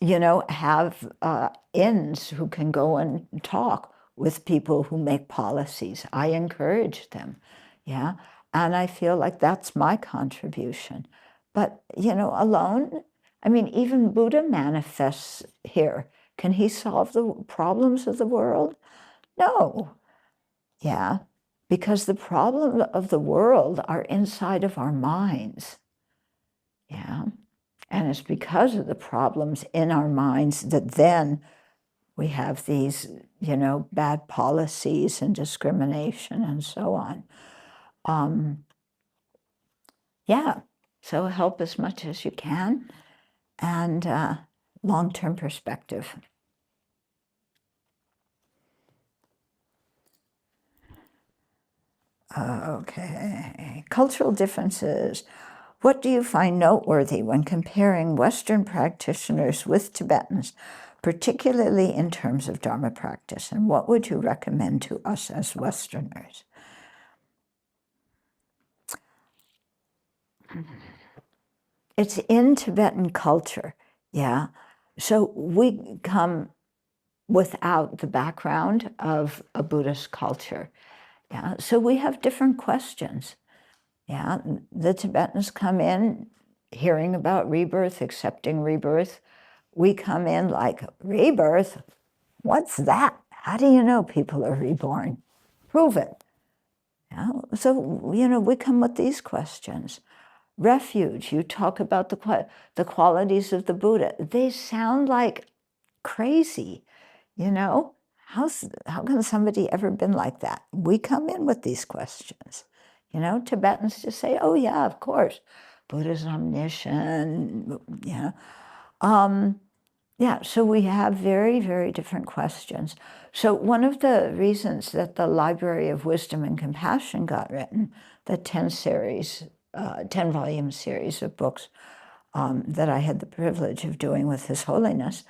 you know, have inns who can go and talk with people who make policies. I encourage them, yeah? And I feel like that's my contribution. But, you know, alone, I mean, even Buddha manifests here. Can he solve the problems of the world? No, yeah, because the problems of the world are inside of our minds, yeah? And it's because of the problems in our minds that then we have these, you know, bad policies and discrimination and so on. Yeah, so help as much as you can, and long-term perspective. Okay, cultural differences. What do you find noteworthy when comparing Western practitioners with Tibetans, particularly in terms of Dharma practice? And what would you recommend to us as Westerners? It's in Tibetan culture, yeah. So we come without the background of a Buddhist culture, yeah. So we have different questions, yeah. The Tibetans come in hearing about rebirth, accepting rebirth. We come in like, rebirth? What's that? How do you know people are reborn? Prove it. Yeah? So, you know, we come with these questions. Refuge, you talk about the qualities of the Buddha. They sound like crazy, you know? How can somebody ever been like that? We come in with these questions. You know, Tibetans just say, oh yeah, of course, Buddha's omniscient, you know. Yeah, so we have very, very different questions. So one of the reasons that the Library of Wisdom and Compassion got written, the 10-volume series of books that I had the privilege of doing with His Holiness,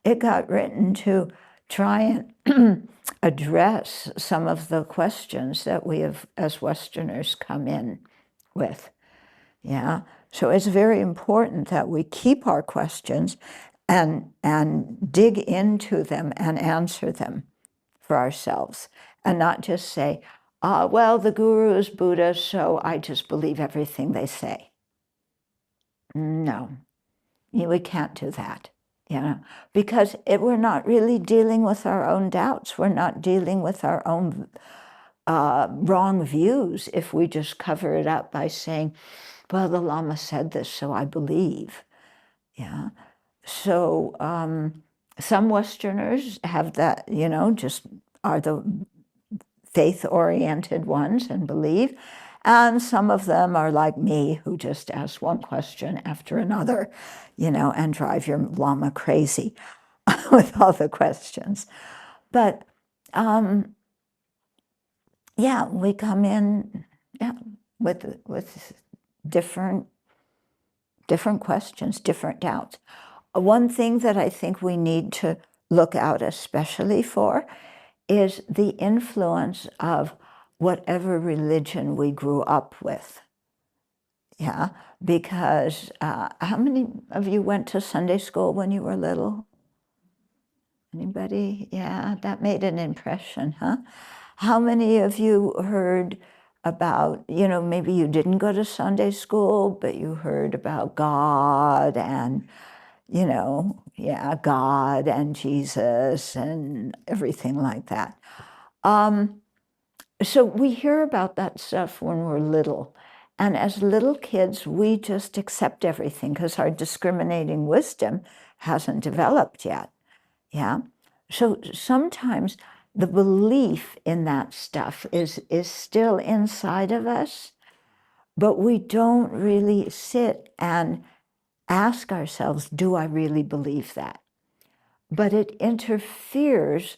it got written to try and address some of the questions that we have, as Westerners, come in with. Yeah, so it's very important that we keep our questions and dig into them and answer them for ourselves, and not just say, well, the guru is Buddha, so I just believe everything they say. No, we can't do that, you know, because we're not really dealing with our own doubts. We're not dealing with our own wrong views if we just cover it up by saying, well, the Lama said this, so I believe. Yeah. So some Westerners have that, you know, just are the faith-oriented ones and believe. And some of them are like me, who just ask one question after another, you know, and drive your Lama crazy with all the questions. But yeah, we come in with different questions, different doubts. One thing that I think we need to look out especially for is the influence of whatever religion we grew up with. Yeah, because how many of you went to Sunday school when you were little? Anybody? Yeah, that made an impression, huh? How many of you heard about, you know, maybe you didn't go to Sunday school, but you heard about God and, you know, yeah, God and Jesus and everything like that. So we hear about that stuff when we're little. And as little kids, we just accept everything because our discriminating wisdom hasn't developed yet. Yeah. So sometimes the belief in that stuff is still inside of us, but we don't really sit and ask ourselves, do I really believe that? But it interferes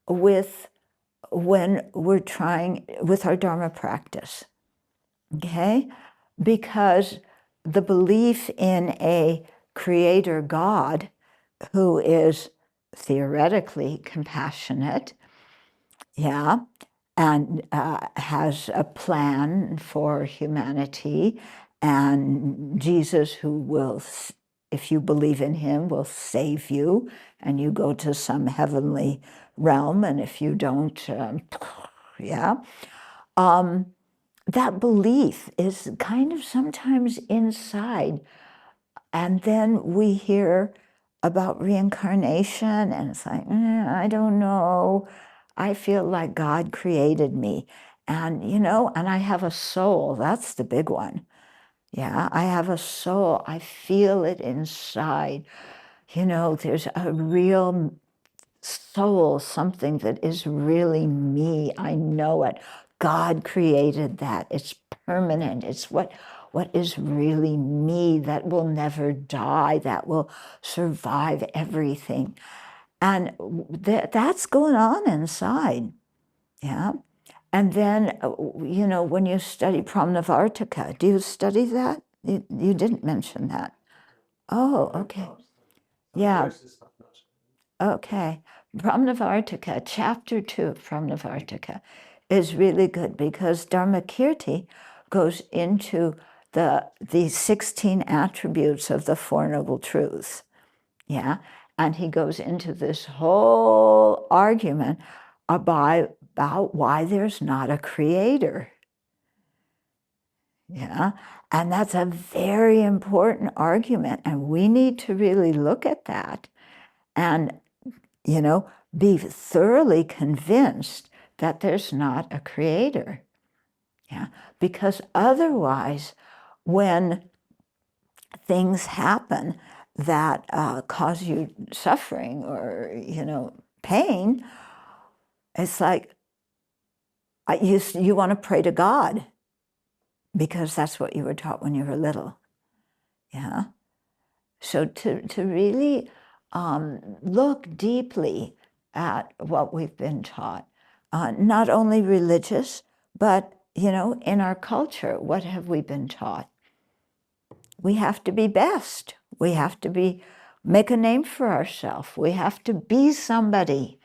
with when we're trying with our Dharma practice, okay? Because the belief in a creator God who is theoretically compassionate, yeah, and has a plan for humanity, and Jesus, who will, if you believe in him, will save you, and you go to some heavenly realm, and if you don't, yeah. That belief is kind of sometimes inside, and then we hear about reincarnation, and it's like, I don't know. I feel like God created me. And, and I have a soul. That's the big one. Yeah, I have a soul. I feel it inside. There's a real soul, something that is really me. I know it. God created that. It's permanent. It's what is really me, that will never die, that will survive everything. And that's going on inside. Yeah. And then, when you study Pramnavartaka, do you study that? You didn't mention that. Oh, okay. Yeah. Okay. Pramnavartaka, chapter 2 of Pramnavartaka is really good because Dharmakirti goes into the 16 attributes of the Four Noble Truths. Yeah. And he goes into this whole argument about why there's not a creator. Yeah. And that's a very important argument. And we need to really look at that and, be thoroughly convinced that there's not a creator. Yeah. Because otherwise, when things happen that cause you suffering or, pain, it's like you want to pray to God because that's what you were taught when you were little. Yeah. So to really look deeply at what we've been taught, not only religious, but, in our culture, what have we been taught? We have to be best. We have to make a name for ourselves. We have to be somebody.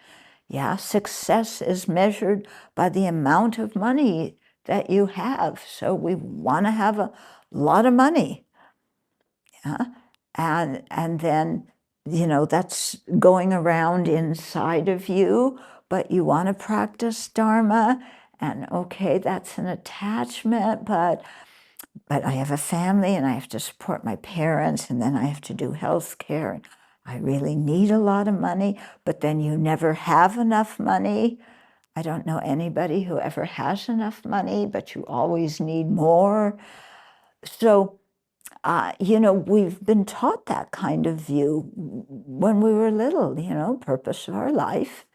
Yeah, success is measured by the amount of money that you have. So we want to have a lot of money. Yeah, and then, that's going around inside of you, but you want to practice Dharma, and okay, that's an attachment, but I have a family and I have to support my parents, and then I have to do health care, and I really need a lot of money, but then you never have enough money. I don't know anybody who ever has enough money, but you always need more. So, we've been taught that kind of view when we were little. Purpose of our life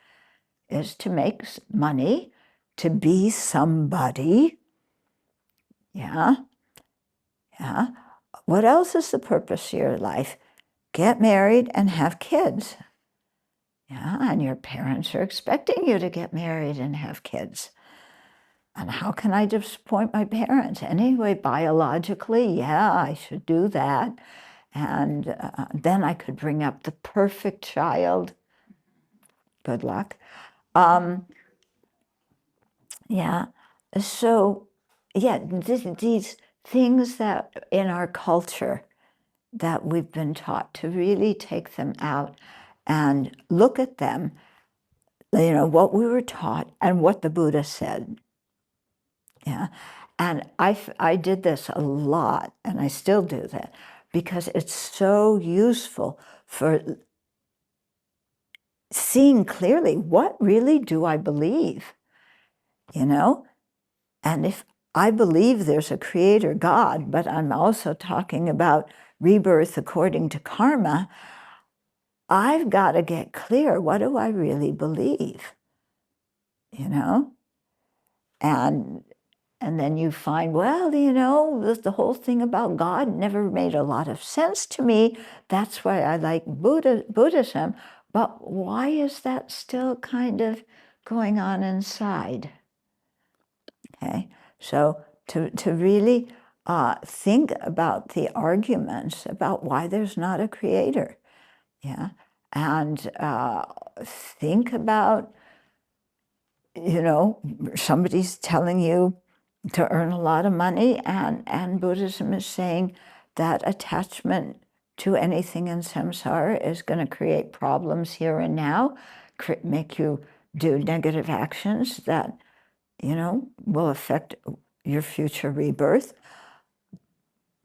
is to make money, to be somebody. Yeah. Yeah. What else is the purpose of your life? Get married and have kids. Yeah, and your parents are expecting you to get married and have kids. And how can I disappoint my parents? Anyway, biologically, yeah, I should do that. And then I could bring up the perfect child. Good luck. Yeah. So, yeah, these things that in our culture that we've been taught, to really take them out and look at them, what we were taught and what the Buddha said. Yeah. And I did this a lot, and I still do that, because it's so useful for seeing clearly, what really do I believe? And if I believe there's a creator God, but I'm also talking about rebirth according to karma, I've got to get clear, what do I really believe? And then you find, well, the whole thing about God never made a lot of sense to me. That's why I like Buddhism. But why is that still kind of going on inside? Okay, so to really think about the arguments about why there's not a creator. Yeah, and think about, somebody's telling you to earn a lot of money, and Buddhism is saying that attachment to anything in samsara is going to create problems here and now, make you do negative actions that, will affect your future rebirth.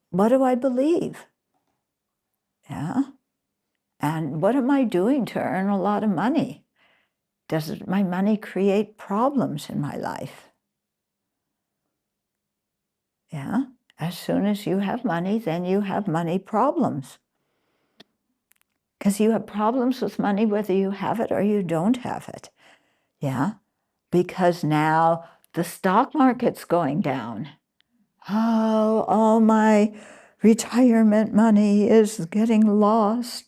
What do I believe? Yeah. And what am I doing to earn a lot of money? Does my money create problems in my life? Yeah. As soon as you have money, then you have money problems. Because you have problems with money whether you have it or you don't have it. Yeah. Because now the stock market's going down. Oh, all my retirement money is getting lost.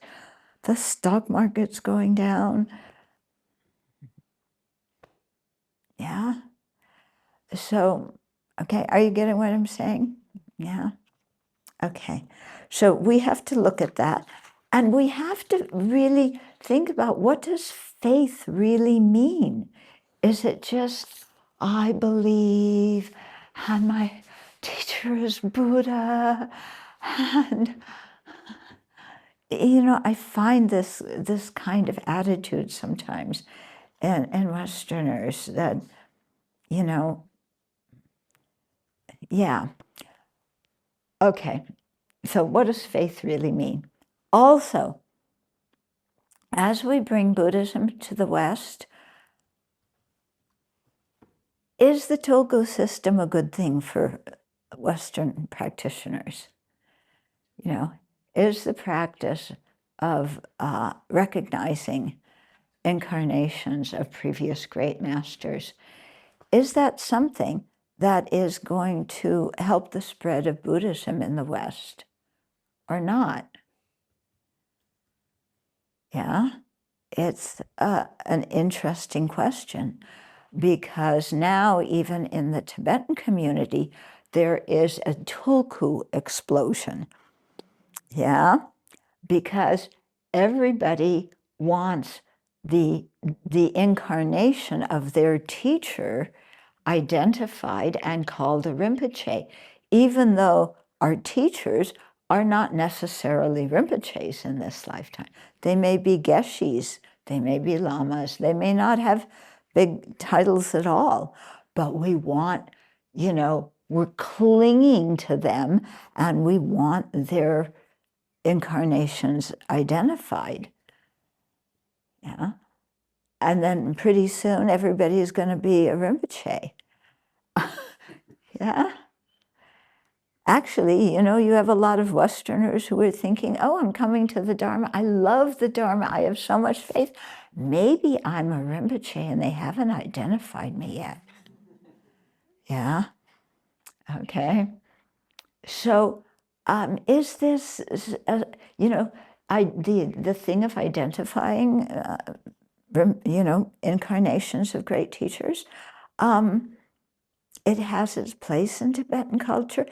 The stock market's going down. Yeah. So, okay, are you getting what I'm saying? Yeah. Okay. So we have to look at that, and we have to really think about, what does faith really mean? Is it just, I believe, and my teacher is Buddha, and I find this kind of attitude sometimes in Westerners that, yeah. Okay, so what does faith really mean? Also, as we bring Buddhism to the West, is the Tulku system a good thing for Western practitioners? Is the practice of recognizing incarnations of previous great masters, is that something that is going to help the spread of Buddhism in the West or not? Yeah, it's an interesting question, because now even in the Tibetan community, there is a tulku explosion. Yeah, because everybody wants the incarnation of their teacher identified and called a Rinpoche, even though our teachers are not necessarily Rinpoches in this lifetime. They may be Geshis, they may be Lamas, they may not have big titles at all, but we want, we're clinging to them, and we want their incarnations identified. Yeah. And then pretty soon everybody is going to be a Rinpoche. Yeah. Actually, you have a lot of Westerners who are thinking, oh, I'm coming to the Dharma. I love the Dharma. I have so much faith. Maybe I'm a Rinpoche and they haven't identified me yet. Yeah. Okay. So is this, the thing of identifying, incarnations of great teachers, it has its place in Tibetan culture.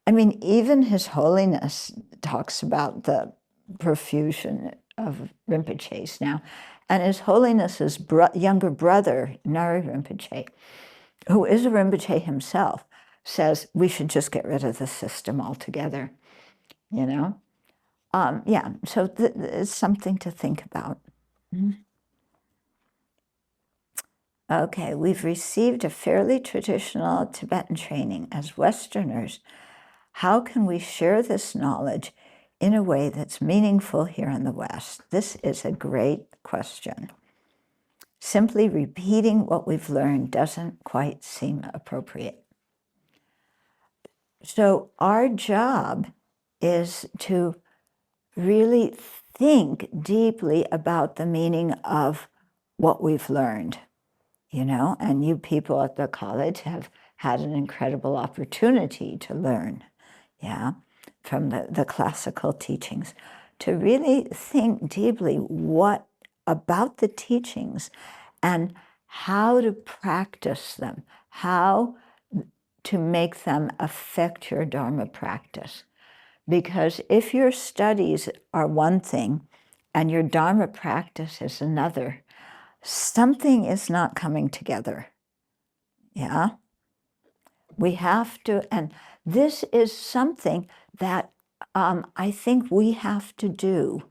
I mean, even His Holiness talks about the profusion of Rinpoches now. And His Holiness's younger brother, Nari Rinpoche, who is a Rinpoche himself, says we should just get rid of the system altogether, Yeah, so it's something to think about. Okay, we've received a fairly traditional Tibetan training as Westerners. How can we share this knowledge in a way that's meaningful here in the West? This is a great question. Simply repeating what we've learned doesn't quite seem appropriate. So our job is to really think deeply about the meaning of what we've learned, and you people at the college have had an incredible opportunity to learn, from the classical teachings, to really think deeply what about the teachings and how to practice them, how to make them affect your Dharma practice. Because if your studies are one thing and your Dharma practice is another, something is not coming together. Yeah? We have to, and this is something that I think we have to do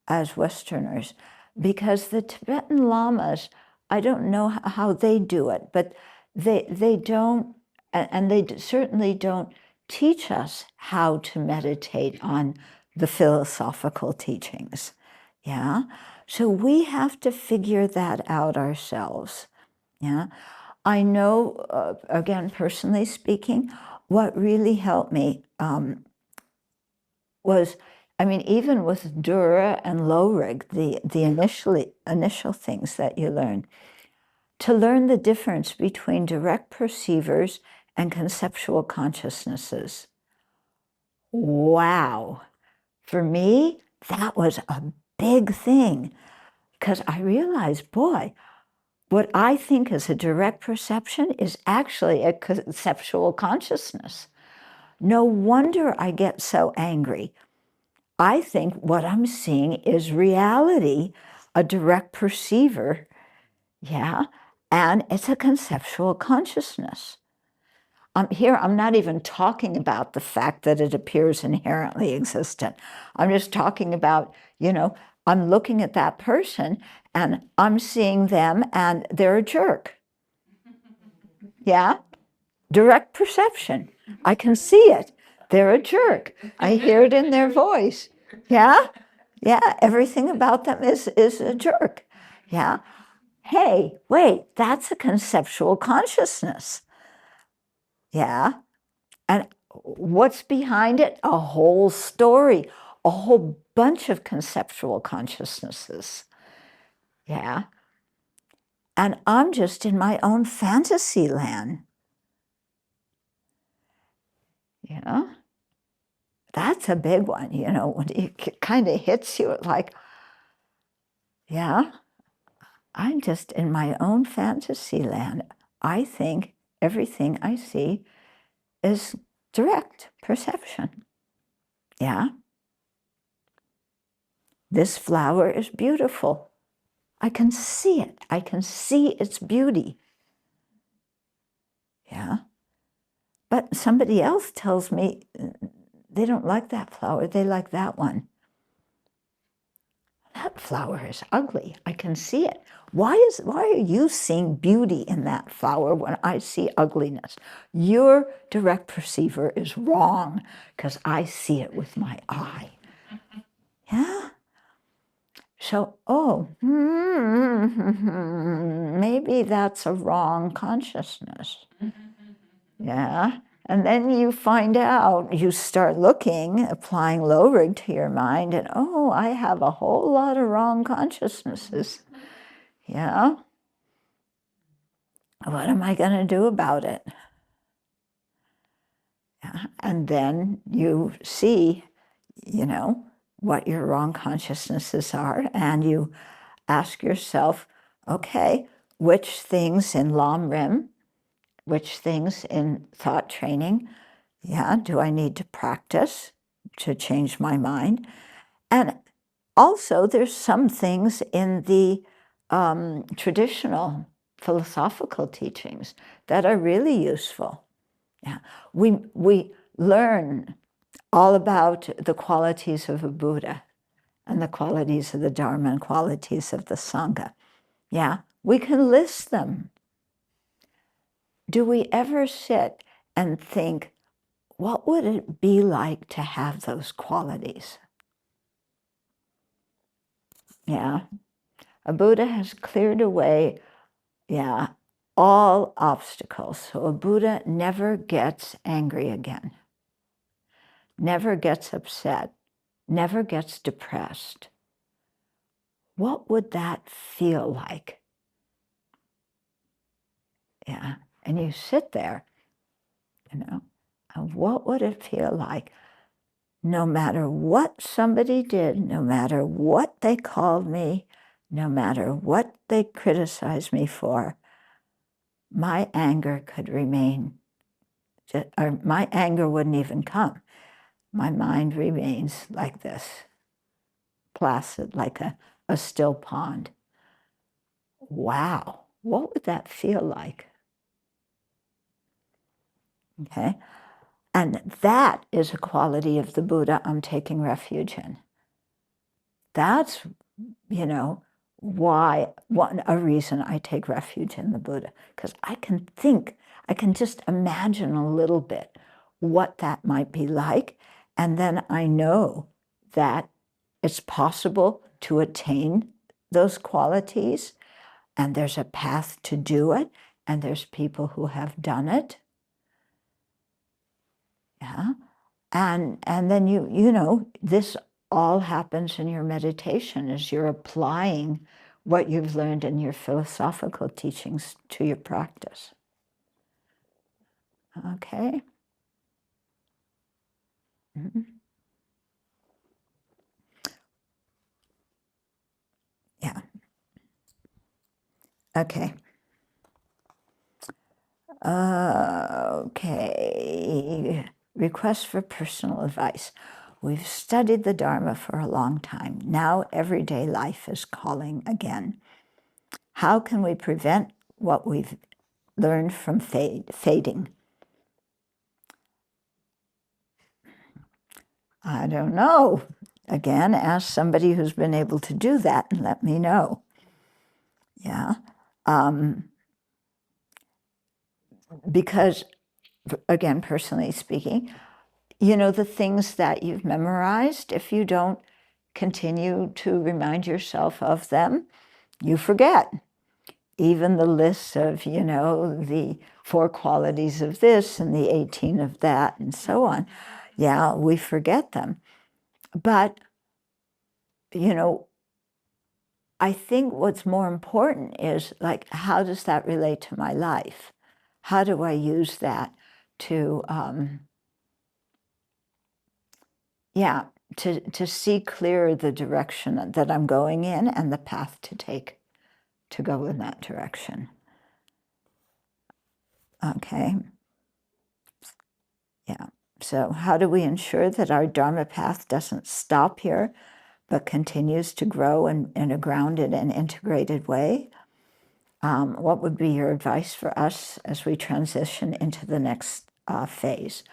as Westerners, because the Tibetan lamas, I don't know how they do it, but they don't, and they certainly don't teach us how to meditate on the philosophical teachings. Yeah? So we have to figure that out ourselves. Yeah? I know, again, personally speaking, what really helped me was, I mean, even with Dura and Lorig, the initial things that you learn, to learn the difference between direct perceivers and conceptual consciousnesses. Wow. For me, that was a big thing, because I realized, boy, what I think is a direct perception is actually a conceptual consciousness. No wonder I get so angry. I think what I'm seeing is reality, a direct perceiver, yeah, and it's a conceptual consciousness. Here, I'm not even talking about the fact that it appears inherently existent. I'm just talking about, I'm looking at that person and I'm seeing them and they're a jerk. Yeah? Direct perception. I can see it. They're a jerk. I hear it in their voice. Yeah? Yeah, everything about them is a jerk. Yeah? Hey, wait, that's a conceptual consciousness. Yeah? And what's behind it? A whole story, a whole bunch of conceptual consciousnesses. Yeah? And I'm just in my own fantasy land. Yeah? That's a big one, when it kind of hits you like, yeah, I'm just in my own fantasy land. I think everything I see is direct perception. Yeah? This flower is beautiful. I can see it. I can see its beauty. Yeah? But somebody else tells me they don't like that flower. They like that one. That flower is ugly. I can see it. Why are you seeing beauty in that flower when I see ugliness? Your direct perceiver is wrong because I see it with my eye. Yeah? So, maybe that's a wrong consciousness. Yeah? And then you find out, you start looking, applying Lorig to your mind, and I have a whole lot of wrong consciousnesses. Yeah? What am I going to do about it? Yeah? And then you see, what your wrong consciousnesses are, and you ask yourself, okay, which things in Lam Rim, which things in thought training, do I need to practice to change my mind? And also, there's some things in the traditional philosophical teachings that are really useful. Yeah, we learn all about the qualities of a Buddha and the qualities of the Dharma and qualities of the Sangha. Yeah, we can list them. Do we ever sit and think, what would it be like to have those qualities? Yeah, a Buddha has cleared away, all obstacles. So a Buddha never gets angry again, never gets upset, never gets depressed. What would that feel like? Yeah, and you sit there, and what would it feel like? No matter what somebody did, no matter what they called me, no matter what they criticized me for, my anger could remain, or my anger wouldn't even come. My mind remains like this. placid, like a still pond. Wow, what would that feel like? Okay, and that is a quality of the Buddha I'm taking refuge in. That's, why a reason I take refuge in the Buddha, because I can just imagine a little bit what that might be like, and then I know that it's possible to attain those qualities, and there's a path to do it, and there's people who have done it. Yeah. And then this all happens in your meditation as you're applying what you've learned in your philosophical teachings to your practice. Okay? Mm-hmm. Yeah. Okay. Okay. Request for personal advice. We've studied the Dharma for a long time. Now everyday life is calling again. How can we prevent what we've learned from fading? I don't know. Again, ask somebody who's been able to do that and let me know. Yeah. Because, again, personally speaking, the things that you've memorized, if you don't continue to remind yourself of them, you forget. Even the lists of, the 4 qualities of this and the 18 of that and so on. Yeah, we forget them. But, I think what's more important is, like, how does that relate to my life? How do I use that to, to see clearer the direction that I'm going in and the path to take to go in that direction? Okay. Yeah. So how do we ensure that our Dharma path doesn't stop here, but continues to grow in a grounded and integrated way? What would be your advice for us as we transition into the next phase?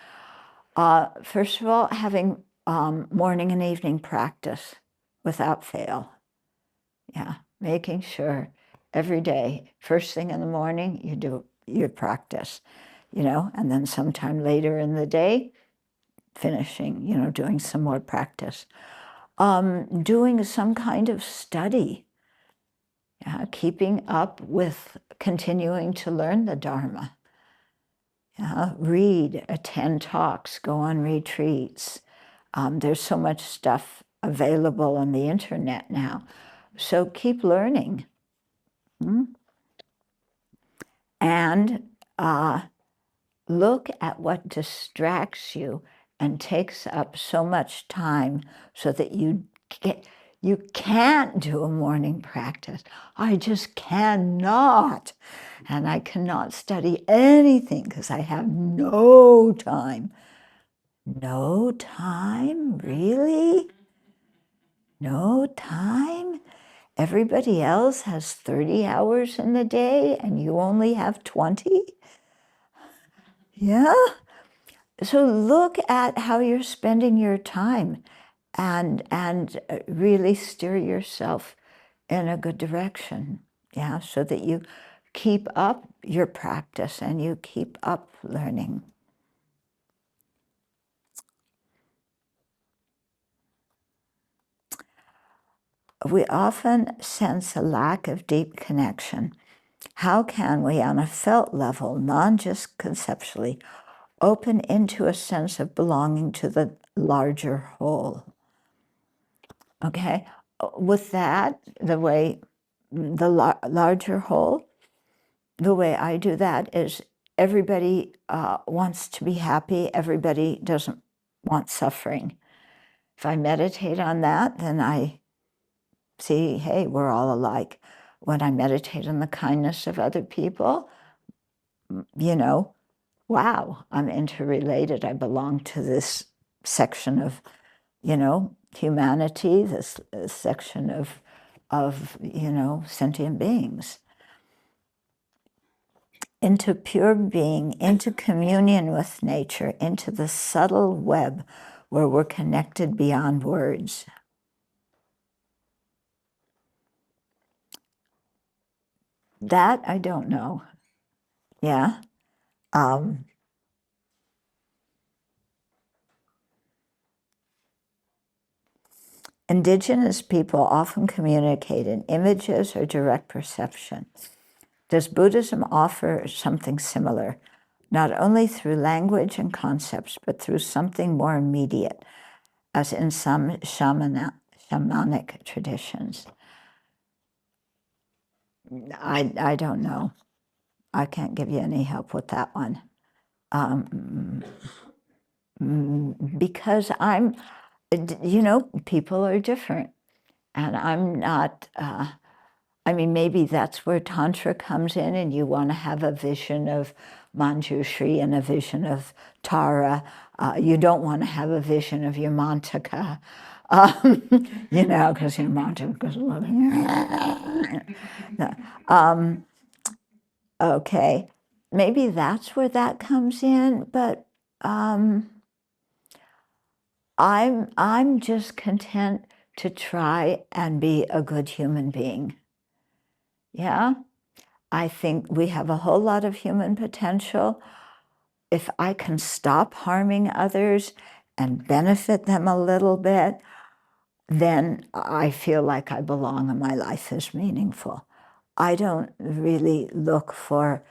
First of all, having morning and evening practice without fail. Yeah, making sure every day, first thing in the morning, you do your practice, and then sometime later in the day, finishing, doing some more practice. Doing some kind of study. Yeah, keeping up with continuing to learn the Dharma. Yeah, read, attend talks, go on retreats. There's so much stuff available on the internet now. So keep learning. And look at what distracts you and takes up so much time so that you can't do a morning practice. I just cannot. And I cannot study anything because I have no time. No time? Really? No time? Everybody else has 30 hours in the day and you only have 20? Yeah? So look at how you're spending your time and really steer yourself in a good direction, yeah, so that you keep up your practice and you keep up learning. We often sense a lack of deep connection. How can we, on a felt level, just conceptually, open into a sense of belonging to the larger whole? Okay, with that, the way the larger whole, the way I do that is everybody wants to be happy. Everybody doesn't want suffering. If I meditate on that, then I see, hey, we're all alike. When I meditate on the kindness of other people, wow, I'm interrelated. I belong to this section of, humanity, this section of sentient beings, into pure being, into communion with nature, into the subtle web where we're connected beyond words. That I don't know. Yeah. Indigenous people often communicate in images or direct perception. Does Buddhism offer something similar, not only through language and concepts, but through something more immediate, as in some shamanic traditions? I don't know. I can't give you any help with that one. Because people are different. And I'm not, maybe that's where Tantra comes in, and you want to have a vision of Manjushri and a vision of Tara. You don't want to have a vision of your Mantaka, because your Mantaka is loving. No. Okay, maybe that's where that comes in, but I'm just content to try and be a good human being. Yeah, I think we have a whole lot of human potential. If I can stop harming others and benefit them a little bit, then I feel like I belong and my life is meaningful. I don't really look for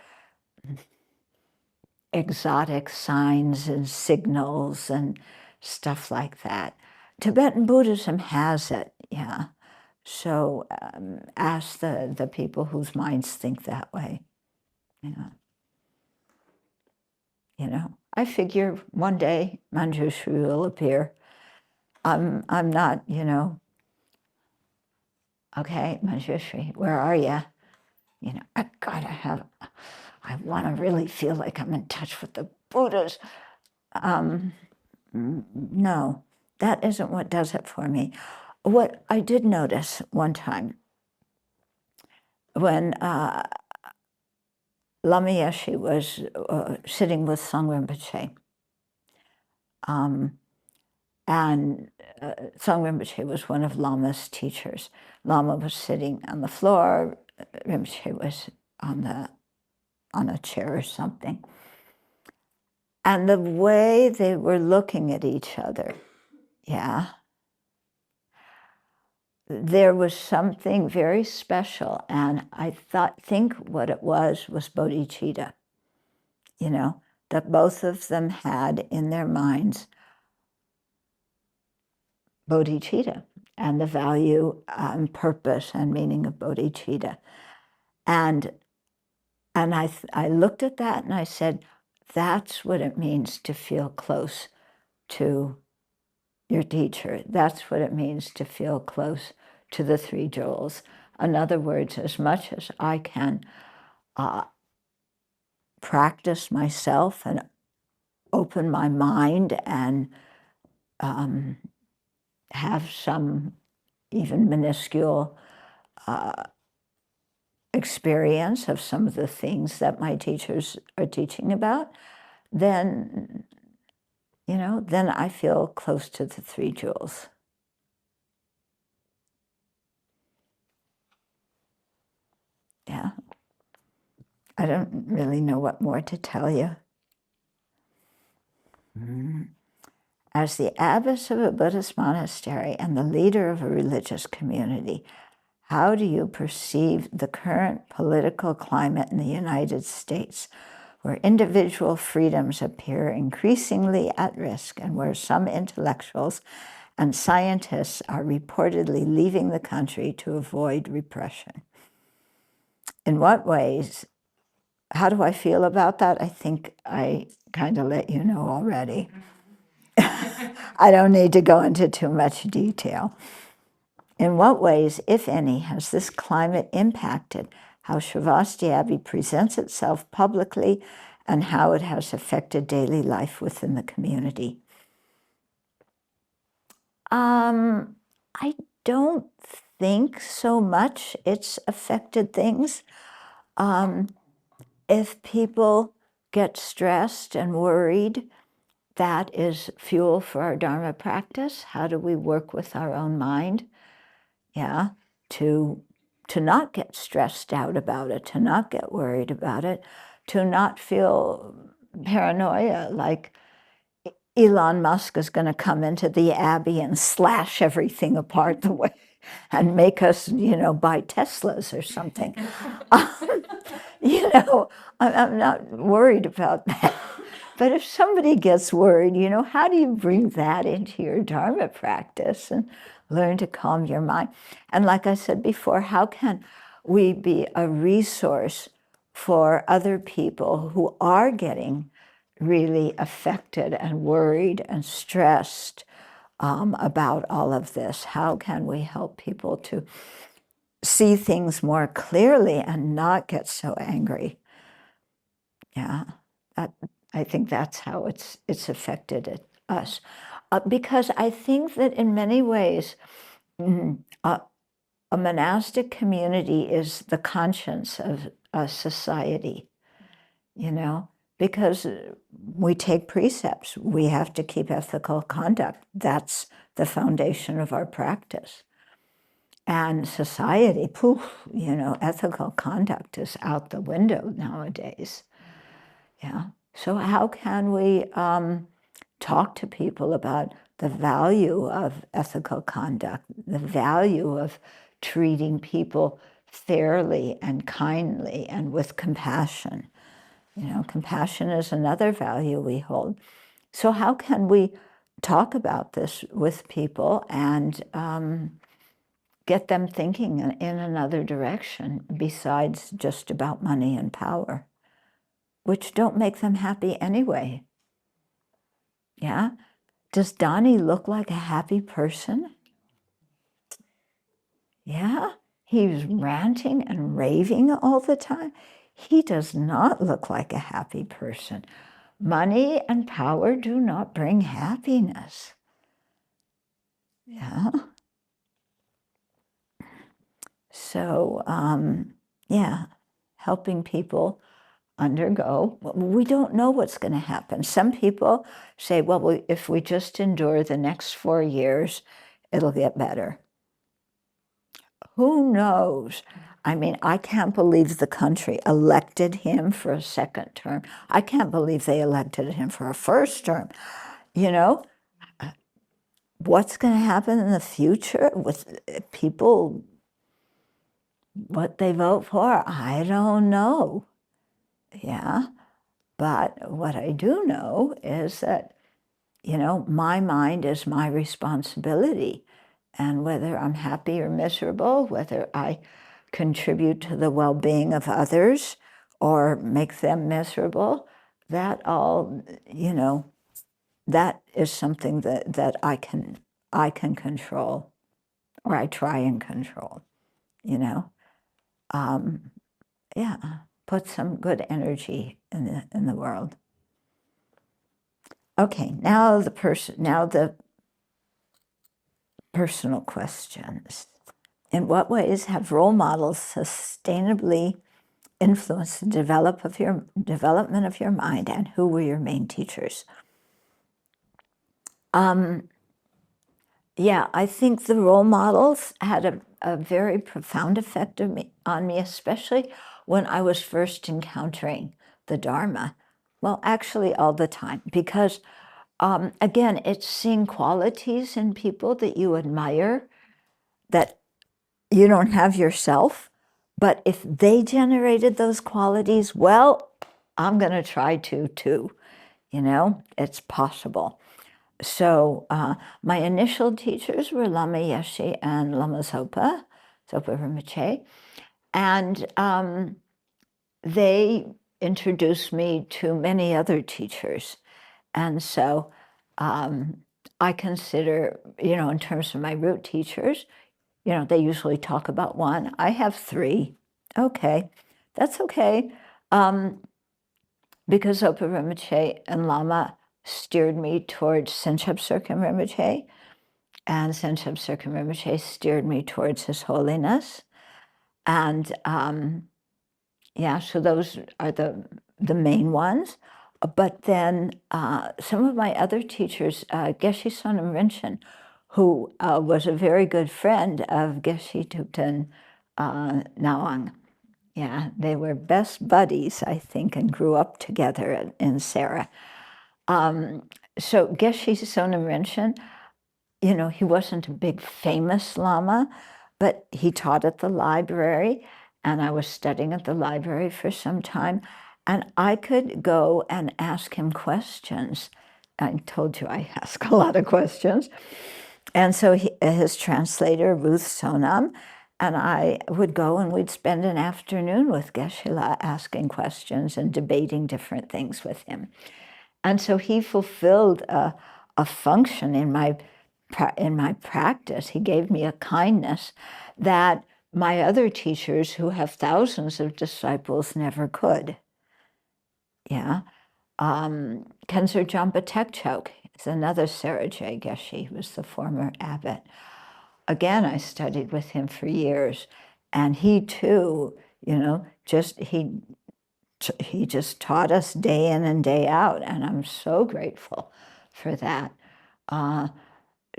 exotic signs and signals and stuff like that. Tibetan Buddhism has it, yeah. So ask the people whose minds think that way. I figure one day Manjushri will appear. I'm not, okay, Manjushri, where are you? I want to really feel like I'm in touch with the Buddhas. No, that isn't what does it for me. What I did notice one time when Lama Yeshe was sitting with Sangha Rinpoche, and Sangha Rinpoche was one of Lama's teachers. Lama was sitting on the floor, Rinpoche was on a chair or something. And the way they were looking at each other, yeah, there was something very special. And I think what it was bodhicitta, that both of them had in their minds bodhicitta and the value and purpose and meaning of bodhicitta. And I looked at that and I said, that's what it means to feel close to your teacher. That's what it means to feel close to the three jewels. In other words, as much as I can practice myself and open my mind and have some even minuscule experience of some of the things that my teachers are teaching about, then I feel close to the three jewels. Yeah. I don't really know what more to tell you. As the abbess of a Buddhist monastery and the leader of a religious community, how do you perceive the current political climate in the United States, where individual freedoms appear increasingly at risk and where some intellectuals and scientists are reportedly leaving the country to avoid repression? In what ways? How do I feel about that? I think I kind of let you know already. I don't need to go into too much detail. In what ways, if any, has this climate impacted how Sravasti Abbey presents itself publicly and how it has affected daily life within the community? I don't think so much it's affected things. If people get stressed and worried, that is fuel for our Dharma practice. How do we work with our own mind? Yeah, to not get stressed out about it, to not get worried about it, to not feel paranoia like Elon Musk is going to come into the Abbey and slash everything apart the way and make us, buy Teslas or something. I'm not worried about that. But if somebody gets worried, how do you bring that into your Dharma practice and learn to calm your mind? And like I said before, how can we be a resource for other people who are getting really affected and worried and stressed about all of this? How can we help people to see things more clearly and not get so angry? Yeah, I think that's how it's affected us. Because I think that in many ways, a monastic community is the conscience of a society, because we take precepts. We have to keep ethical conduct. That's the foundation of our practice. And society, poof, ethical conduct is out the window nowadays. Yeah. So how can we talk to people about the value of ethical conduct, the value of treating people fairly and kindly and with compassion? Compassion is another value we hold. So how can we talk about this with people and get them thinking in another direction besides just about money and power, which don't make them happy anyway? Yeah? Does Donnie look like a happy person? Yeah? He's ranting and raving all the time. He does not look like a happy person. Money and power do not bring happiness. Yeah? So, helping people undergo. We don't know what's going to happen. Some people say, well, if we just endure the next 4 years, it'll get better. Who knows? I mean, I can't believe the country elected him for a second term. I can't believe they elected him for a first term. What's going to happen in the future with people, what they vote for? I don't know. Yeah. But what I do know is that, my mind is my responsibility. And whether I'm happy or miserable, whether I contribute to the well-being of others or make them miserable, that all, that is something that I can control, or I try and control, put some good energy in the world. Okay, now the personal questions. In what ways have role models sustainably influenced the development of your mind, and who were your main teachers? I think the role models had a very profound effect on me, especially when I was first encountering the Dharma. Well, actually all the time, because again, it's seeing qualities in people that you admire that you don't have yourself. But if they generated those qualities, well, I'm going to try to too. It's possible. So my initial teachers were Lama Yeshe and Lama Zopa Rinpoche. And they introduced me to many other teachers. And so I consider, in terms of my root teachers, they usually talk about one. I have 3. Okay, that's okay. Because Zopa Rinpoche and Lama steered me towards Senchab Serkim Rinpoche. and Senshab Circum Rinpoche steered me towards His Holiness. And yeah, so those are the main ones. But then some of my other teachers, Geshe Sonam Rinchen, who was a very good friend of Geshe Thupten Nawang. Yeah, they were best buddies, I think, and grew up together in Sarah. So Geshe Sonam Rinchen, you know, he wasn't a big famous Lama, but he taught at the library, and I was studying at the library for some time, and I could go and ask him questions. I told you I ask a lot of questions. And so his translator, Ruth Sonam, and I would go and we'd spend an afternoon with Geshe-la asking questions and debating different things with him. And so he fulfilled a function in my practice. He gave me a kindness that my other teachers, who have thousands of disciples, never could. Yeah. Khensur Jampa Tekchok is another Sarajay Geshe, who was the former abbot. Again, I studied with him for years, and he too, you know, he just taught us day in and day out, and I'm so grateful for that.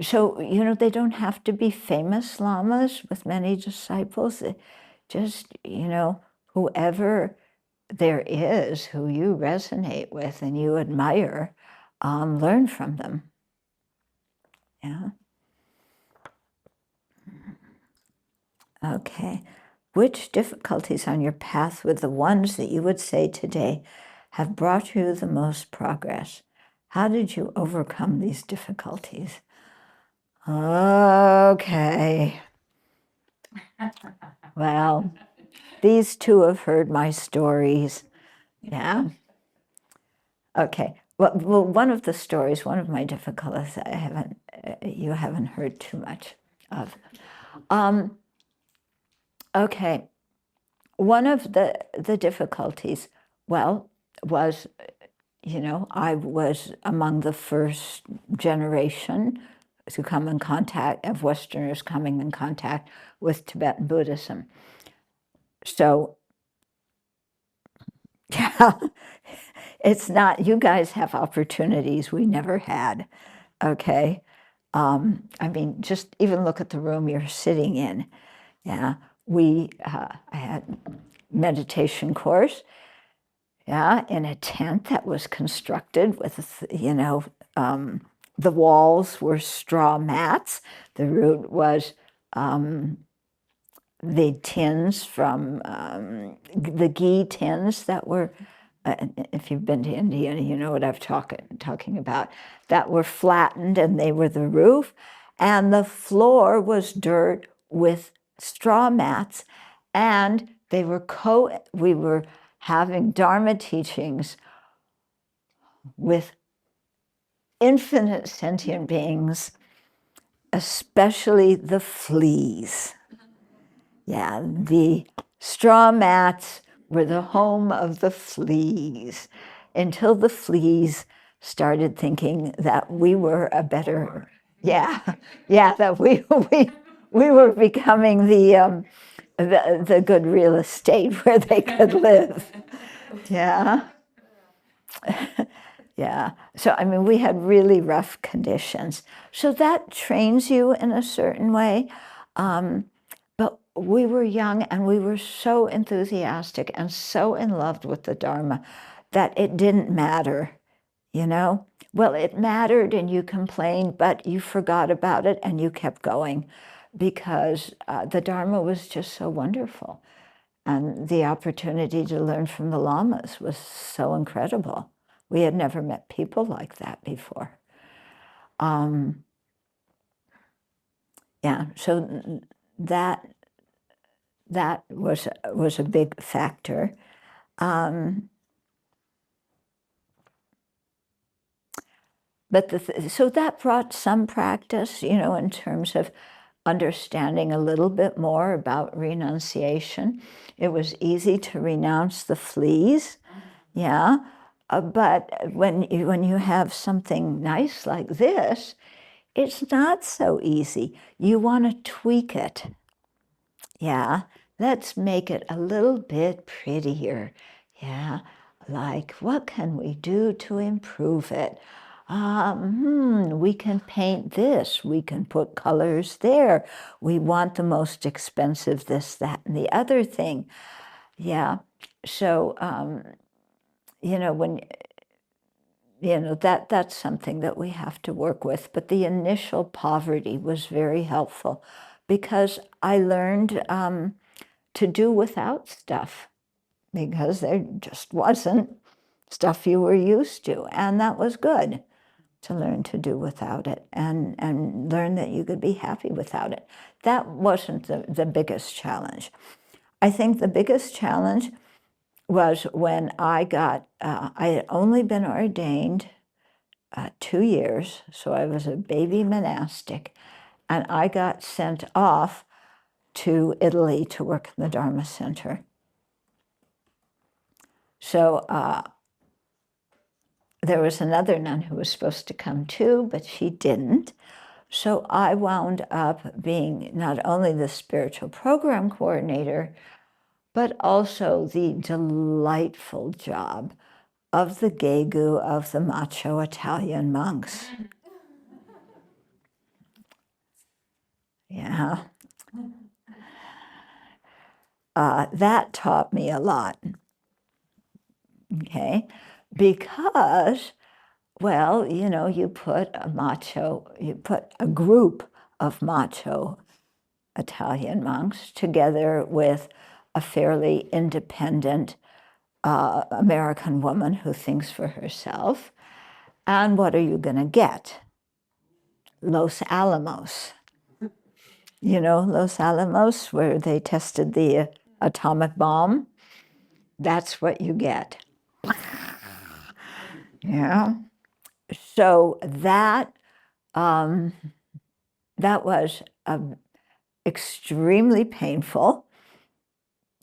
So, you know, they don't have to be famous lamas with many disciples. Just, you know, whoever there is who you resonate with and you admire, learn from them. Yeah. Okay. Which difficulties on your path were the ones that you would say today have brought you the most progress? How did you overcome these difficulties? Okay. Well, these two have heard my stories. Yeah. Okay. Well, one of the stories, one of my difficulties, you haven't heard too much of. Okay. One of the difficulties, well, was, you know, I was among the first generation to come in contact, of Westerners coming in contact with Tibetan Buddhism. So, yeah, it's not, you guys have opportunities we never had, okay? I mean, just even look at the room you're sitting in. Yeah, I had meditation course, yeah, in a tent that was constructed with, you know, the walls were straw mats. The root was the tins from the ghee tins that were, if you've been to India, you know what I'm talking about, that were flattened, and they were the roof. And the floor was dirt with straw mats, and we were having Dharma teachings with infinite sentient beings, especially the fleas. Yeah, the straw mats were the home of the fleas, until the fleas started thinking that we were a better, that we were becoming the good real estate where they could live. Yeah. Yeah. So, I mean, we had really rough conditions. So that trains you in a certain way. But we were young, and we were so enthusiastic and so in love with the Dharma that it didn't matter, you know? Well, it mattered, and you complained, but you forgot about it and you kept going, because the Dharma was just so wonderful. And the opportunity to learn from the lamas was so incredible. We had never met people like that before. Yeah, so that was a big factor. But so that brought some practice, you know, in terms of understanding a little bit more about renunciation. It was easy to renounce the fleas, yeah. But when you have something nice like this, it's not so easy. You want to tweak it. Yeah, let's make it a little bit prettier. Yeah, like what can we do to improve it? We can paint this. We can put colors there. We want the most expensive this, that, and the other thing. Yeah, so, when that's something that we have to work with. But the initial poverty was very helpful because I learned to do without stuff because there just wasn't stuff you were used to. And that was good to learn to do without it and learn that you could be happy without it. That wasn't the biggest challenge. I think the biggest challenge was when I had only been ordained 2 years, so I was a baby monastic, and I got sent off to Italy to work in the Dharma Center. So there was another nun who was supposed to come too, but she didn't. So I wound up being not only the spiritual program coordinator, but also the delightful job of the gegu of the macho Italian monks. Yeah. That taught me a lot, okay? Because, well, you put a group of macho Italian monks together with a fairly independent American woman who thinks for herself. And what are you going to get? Los Alamos. Los Alamos, where they tested the atomic bomb? That's what you get. Yeah. So that was extremely painful.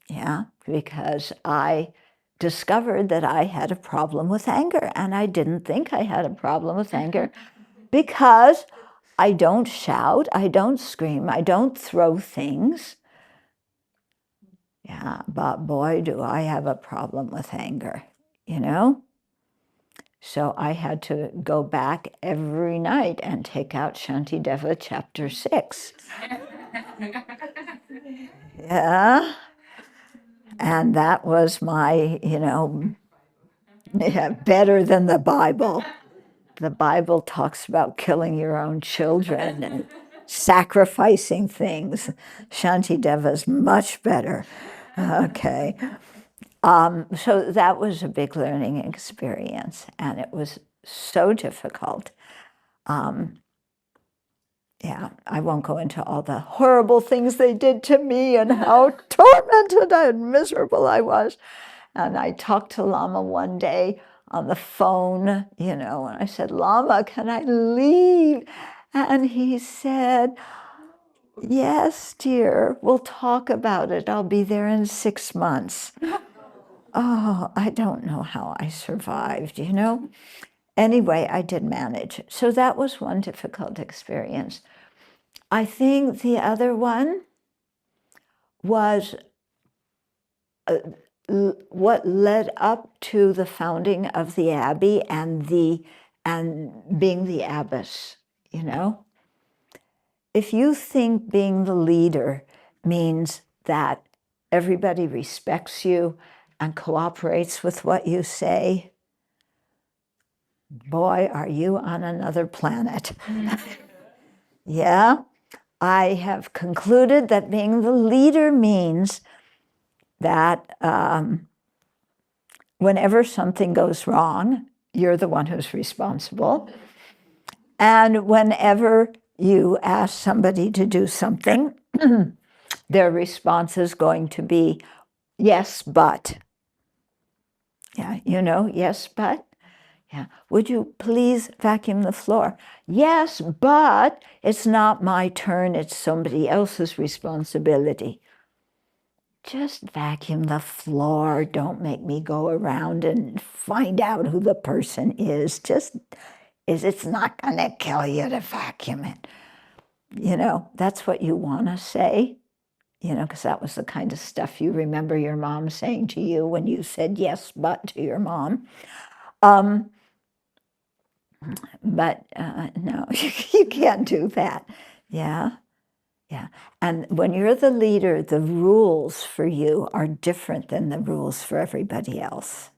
Yeah, because I discovered that I had a problem with anger, and I didn't think I had a problem with anger because I don't shout, I don't scream, I don't throw things. Yeah, but boy, do I have a problem with anger, So I had to go back every night and take out Shantideva chapter 6. Yeah. And that was my, better than the Bible. The Bible talks about killing your own children and sacrificing things. Shantideva's much better. Okay. So that was a big learning experience, and it was so difficult. Yeah, I won't go into all the horrible things they did to me and how tormented and miserable I was. And I talked to Lama one day on the phone, and I said, Lama, can I leave? And he said, yes, dear, we'll talk about it. I'll be there in 6 months. Oh, I don't know how I survived, Anyway, I did manage. So that was one difficult experience. I think the other one was what led up to the founding of the Abbey and being the abbess, If you think being the leader means that everybody respects you and cooperates with what you say, boy, are you on another planet. Yeah, I have concluded that being the leader means that whenever something goes wrong, you're the one who's responsible. And whenever you ask somebody to do something, their response is going to be, yes, but. Yeah, yes, but. Yeah. Would you please vacuum the floor? Yes, but it's not my turn. It's somebody else's responsibility. Just vacuum the floor. Don't make me go around and find out who the person is. Just is it's not going to kill you to vacuum it. You know, that's what you want to say, you know, because that was the kind of stuff you remember your mom saying to you when you said yes, but to your mom. But no, you can't do that. Yeah. Yeah. And when you're the leader, the rules for you are different than the rules for everybody else.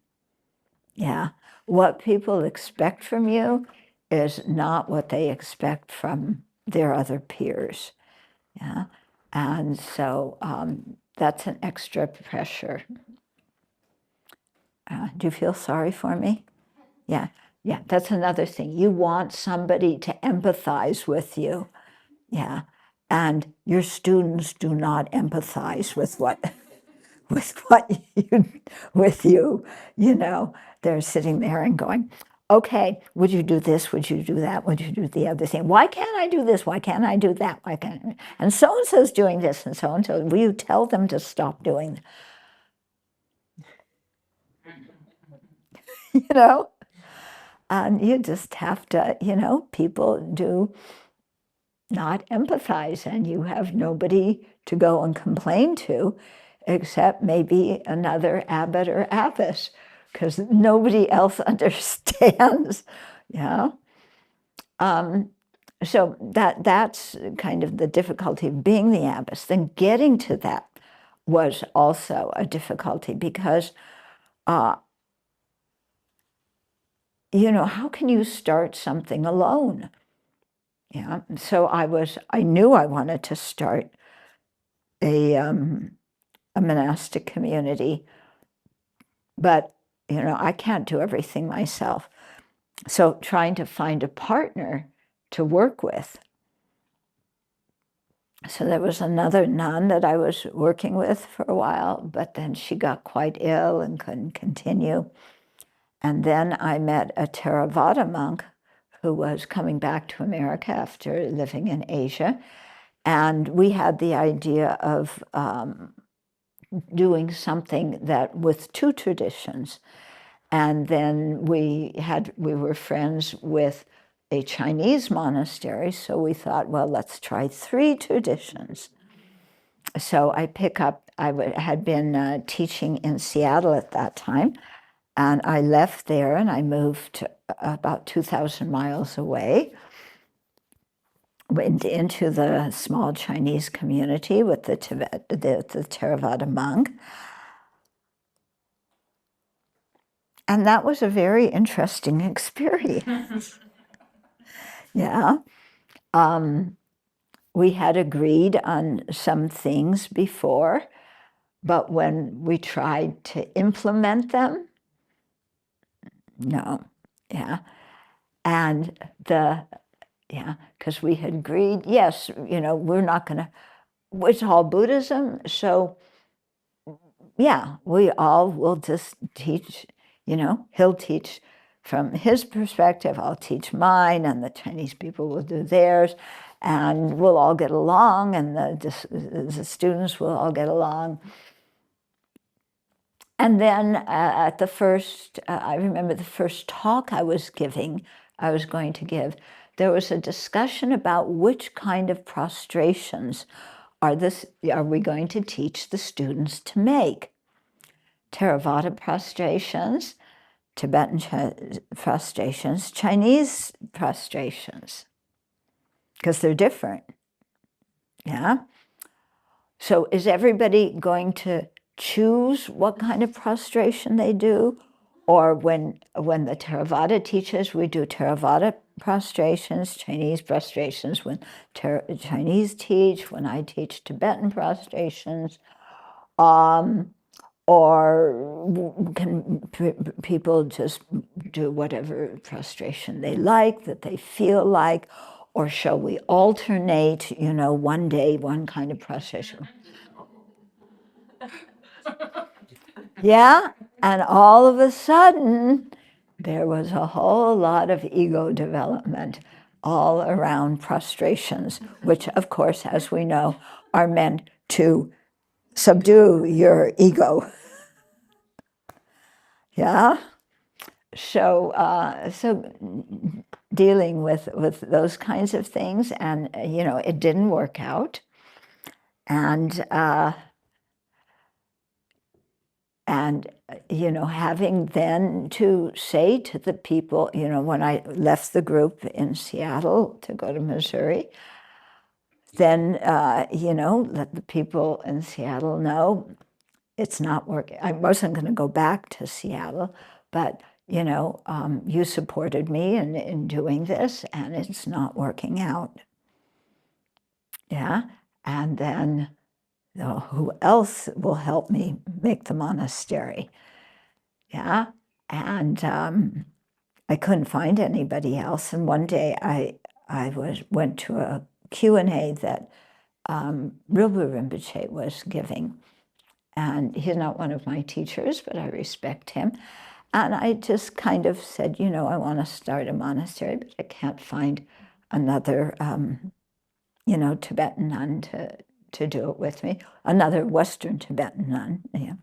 Yeah. What people expect from you is not what they expect from their other peers. Yeah. And so that's an extra pressure. Do you feel sorry for me? Yeah. Yeah. That's another thing. You want somebody to empathize with you. Yeah. And your students do not empathize with you, you know. They're sitting there and going, okay, would you do this? Would you do that? Would you do the other thing? Why can't I do this? Why can't I do that? Why can't I? And so-and-so's doing this and so-and-so. Will you tell them to stop doing that? You know? And you just have to, you know, people do not empathize, and you have nobody to go and complain to except maybe another abbot or abbess, because nobody else understands. Yeah. So that's kind of the difficulty of being the abbess. Then getting to that was also a difficulty because, you know, how can you start something alone? Yeah. So I knew I wanted to start a monastic community, but you know, I can't do everything myself. So trying to find a partner to work with. So there was another nun that I was working with for a while, but then she got quite ill and couldn't continue. And then I met a Theravada monk who was coming back to America after living in Asia. And we had the idea of doing something that with two traditions. And then we were friends with a Chinese monastery, so we thought, well, let's try three traditions. So I had been teaching in Seattle at that time, and I left there and I moved about 2,000 miles away, went into the small Chinese community with the Theravada monk. And that was a very interesting experience. Yeah. We had agreed on some things before, but when we tried to implement them, no. Yeah. And because we had agreed, yes, you know, we're not going to, it's all Buddhism, so yeah, we all will just teach, you know, he'll teach from his perspective, I'll teach mine, and the Chinese people will do theirs, and we'll all get along, and the students will all get along. And then at the first, I remember the first talk I was going to give, there was a discussion about which kind of prostrations are we going to teach the students to make. Theravada prostrations, Tibetan prostrations, Chinese prostrations, because they're different. Yeah. So is everybody going to choose what kind of prostration they do? Or when the Theravada teaches, we do Theravada prostrations, Chinese prostrations when Chinese teach, when I teach Tibetan prostrations. Or can people just do whatever prostration they like, that they feel like? Or shall we alternate, you know, one day, one kind of prostration? Yeah, and all of a sudden, there was a whole lot of ego development all around prostrations, which, of course, as we know, are meant to subdue your ego. Yeah. So dealing with those kinds of things, and it didn't work out. And having then to say to the people, when I left the group in Seattle to go to Missouri, then let the people in Seattle know it's not working. I wasn't going to go back to Seattle, but you supported me in doing this, and it's not working out. Yeah, and then who else will help me make the monastery? Yeah, and I couldn't find anybody else. And one day I went to a Q&A that Rilbu Rinpoche was giving. And he's not one of my teachers, but I respect him. And I just kind of said, I want to start a monastery, but I can't find another, Tibetan nun to do it with me, another Western Tibetan nun. Yeah.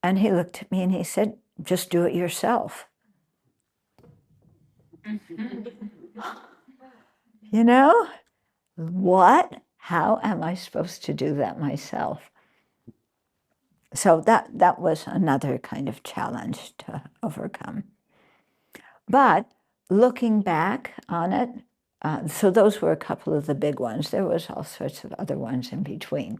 And he looked at me and he said, just do it yourself. What? How am I supposed to do that myself? So that was another kind of challenge to overcome. But looking back on it, so those were a couple of the big ones. There was all sorts of other ones in between.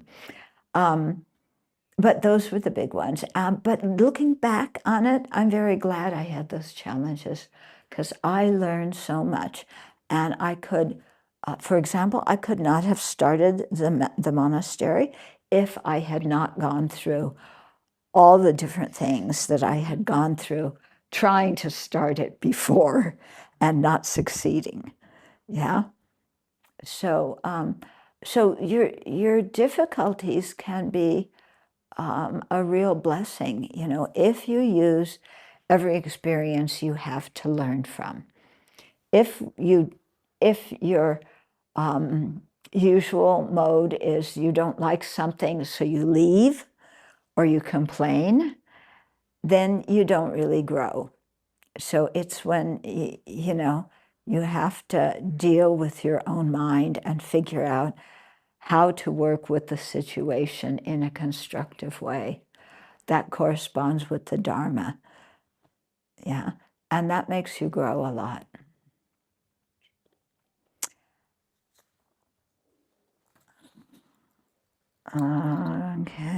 But those were the big ones. But looking back on it, I'm very glad I had those challenges, because I learned so much. And I could, for example, I could not have started the monastery if I had not gone through all the different things that I had gone through trying to start it before and not succeeding. Yeah. So your difficulties can be a real blessing, if you use every experience you have to learn from. If your usual mode is you don't like something, so you leave or you complain, then you don't really grow. So it's when, you have to deal with your own mind and figure out how to work with the situation in a constructive way. That corresponds with the Dharma. Yeah. And that makes you grow a lot. Okay.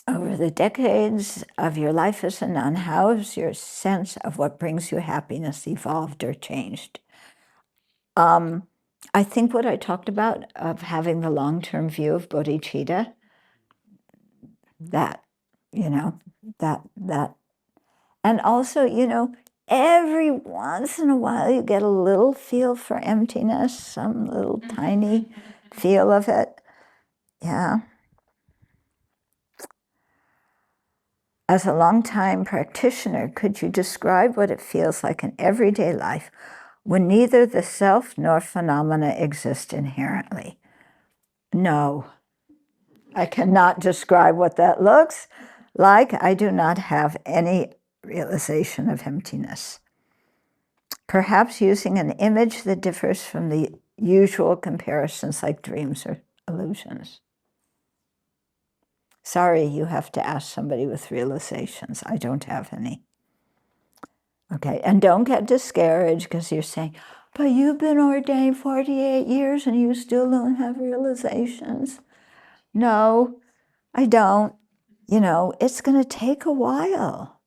Over the decades of your life as a nun, how has your sense of what brings you happiness evolved or changed? I think what I talked about of having the long-term view of bodhicitta, that. And also, every once in a while you get a little feel for emptiness, some little tiny feel of it. Yeah. As a longtime practitioner, could you describe what it feels like in everyday life when neither the self nor phenomena exist inherently? No, I cannot describe what that looks like. I do not have any realization of emptiness. Perhaps using an image that differs from the usual comparisons like dreams or illusions. Sorry, you have to ask somebody with realizations. I don't have any. Okay, and don't get discouraged because you're saying, but you've been ordained 48 years and you still don't have realizations. No, I don't. It's going to take a while.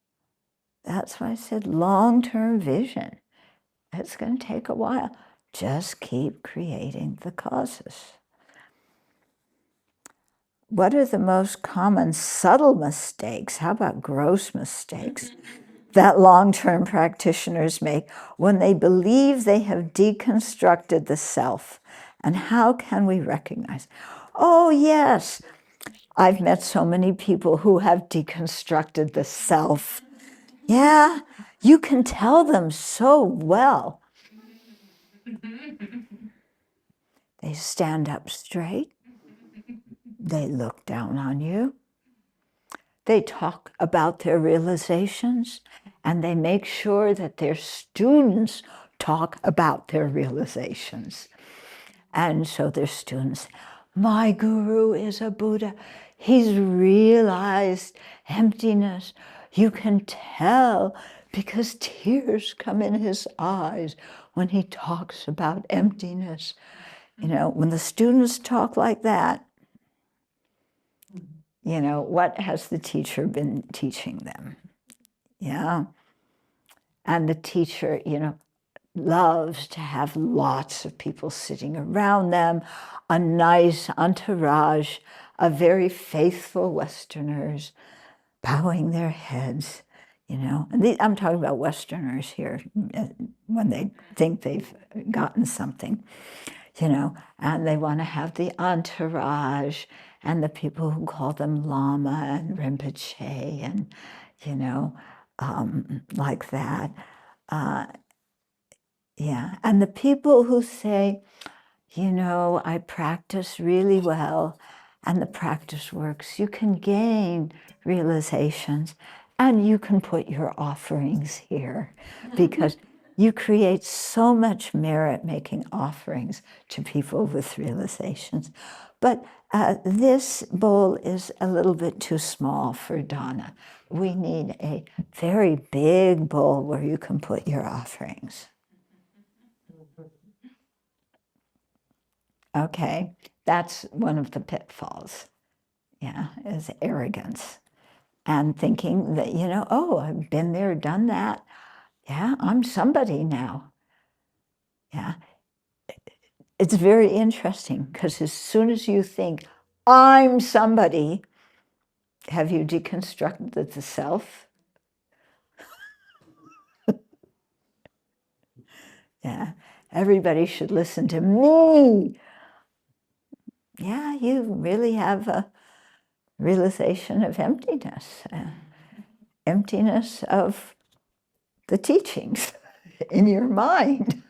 That's why I said long-term vision. It's going to take a while. Just keep creating the causes. What are the most common subtle mistakes? How about gross mistakes that long-term practitioners make when they believe they have deconstructed the self? And how can we recognize? Oh, yes. I've met so many people who have deconstructed the self. Yeah, you can tell them so well. They stand up straight. They look down on you. they talk about their realizations, and they make sure that their students talk about their realizations. And so their students, my guru is a Buddha. He's realized emptiness. You can tell because tears come in his eyes when he talks about emptiness. You know, when the students talk like that, you know, what has the teacher been teaching them? Yeah. And the teacher, you know, loves to have lots of people sitting around them, a nice entourage of very faithful Westerners bowing their heads, you know. And I'm talking about Westerners here when they think they've gotten something, you know, and they want to have the entourage and the people who call them Lama and Rinpoche and, you know, like that. Yeah, and the people who say, you know, I practice really well and the practice works, you can gain realizations and you can put your offerings here because you create so much merit making offerings to people with realizations. But this bowl is a little bit too small for Donna. We need a very big bowl where you can put your offerings. Okay, that's one of the pitfalls, yeah, is arrogance and thinking that, you know, oh, I've been there, done that. Yeah, I'm somebody now. Yeah, it's very interesting because as soon as you think, I'm somebody, have you deconstructed the self? Yeah, everybody should listen to me. Yeah, you really have a realization of emptiness, emptiness of the teachings in your mind.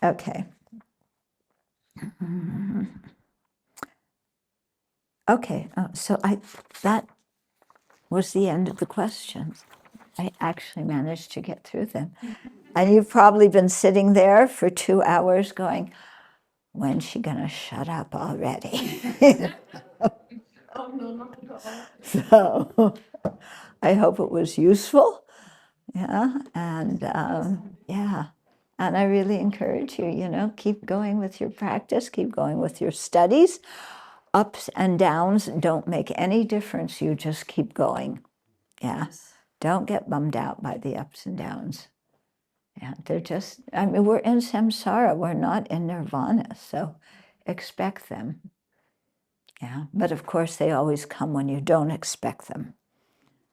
Okay. Okay, so that was the end of the questions. I actually managed to get through them. And you've probably been sitting there for 2 hours going, when's she gonna shut up already? Oh, no, not at all. So I hope it was useful. Yeah, and yeah. And I really encourage you, you know, keep going with your practice, keep going with your studies. Ups and downs don't make any difference. You just keep going. Yeah. Yes. Don't get bummed out by the ups and downs. Yeah, they're just, I mean, we're in samsara. We're not in nirvana. So expect them. Yeah. But of course, they always come when you don't expect them.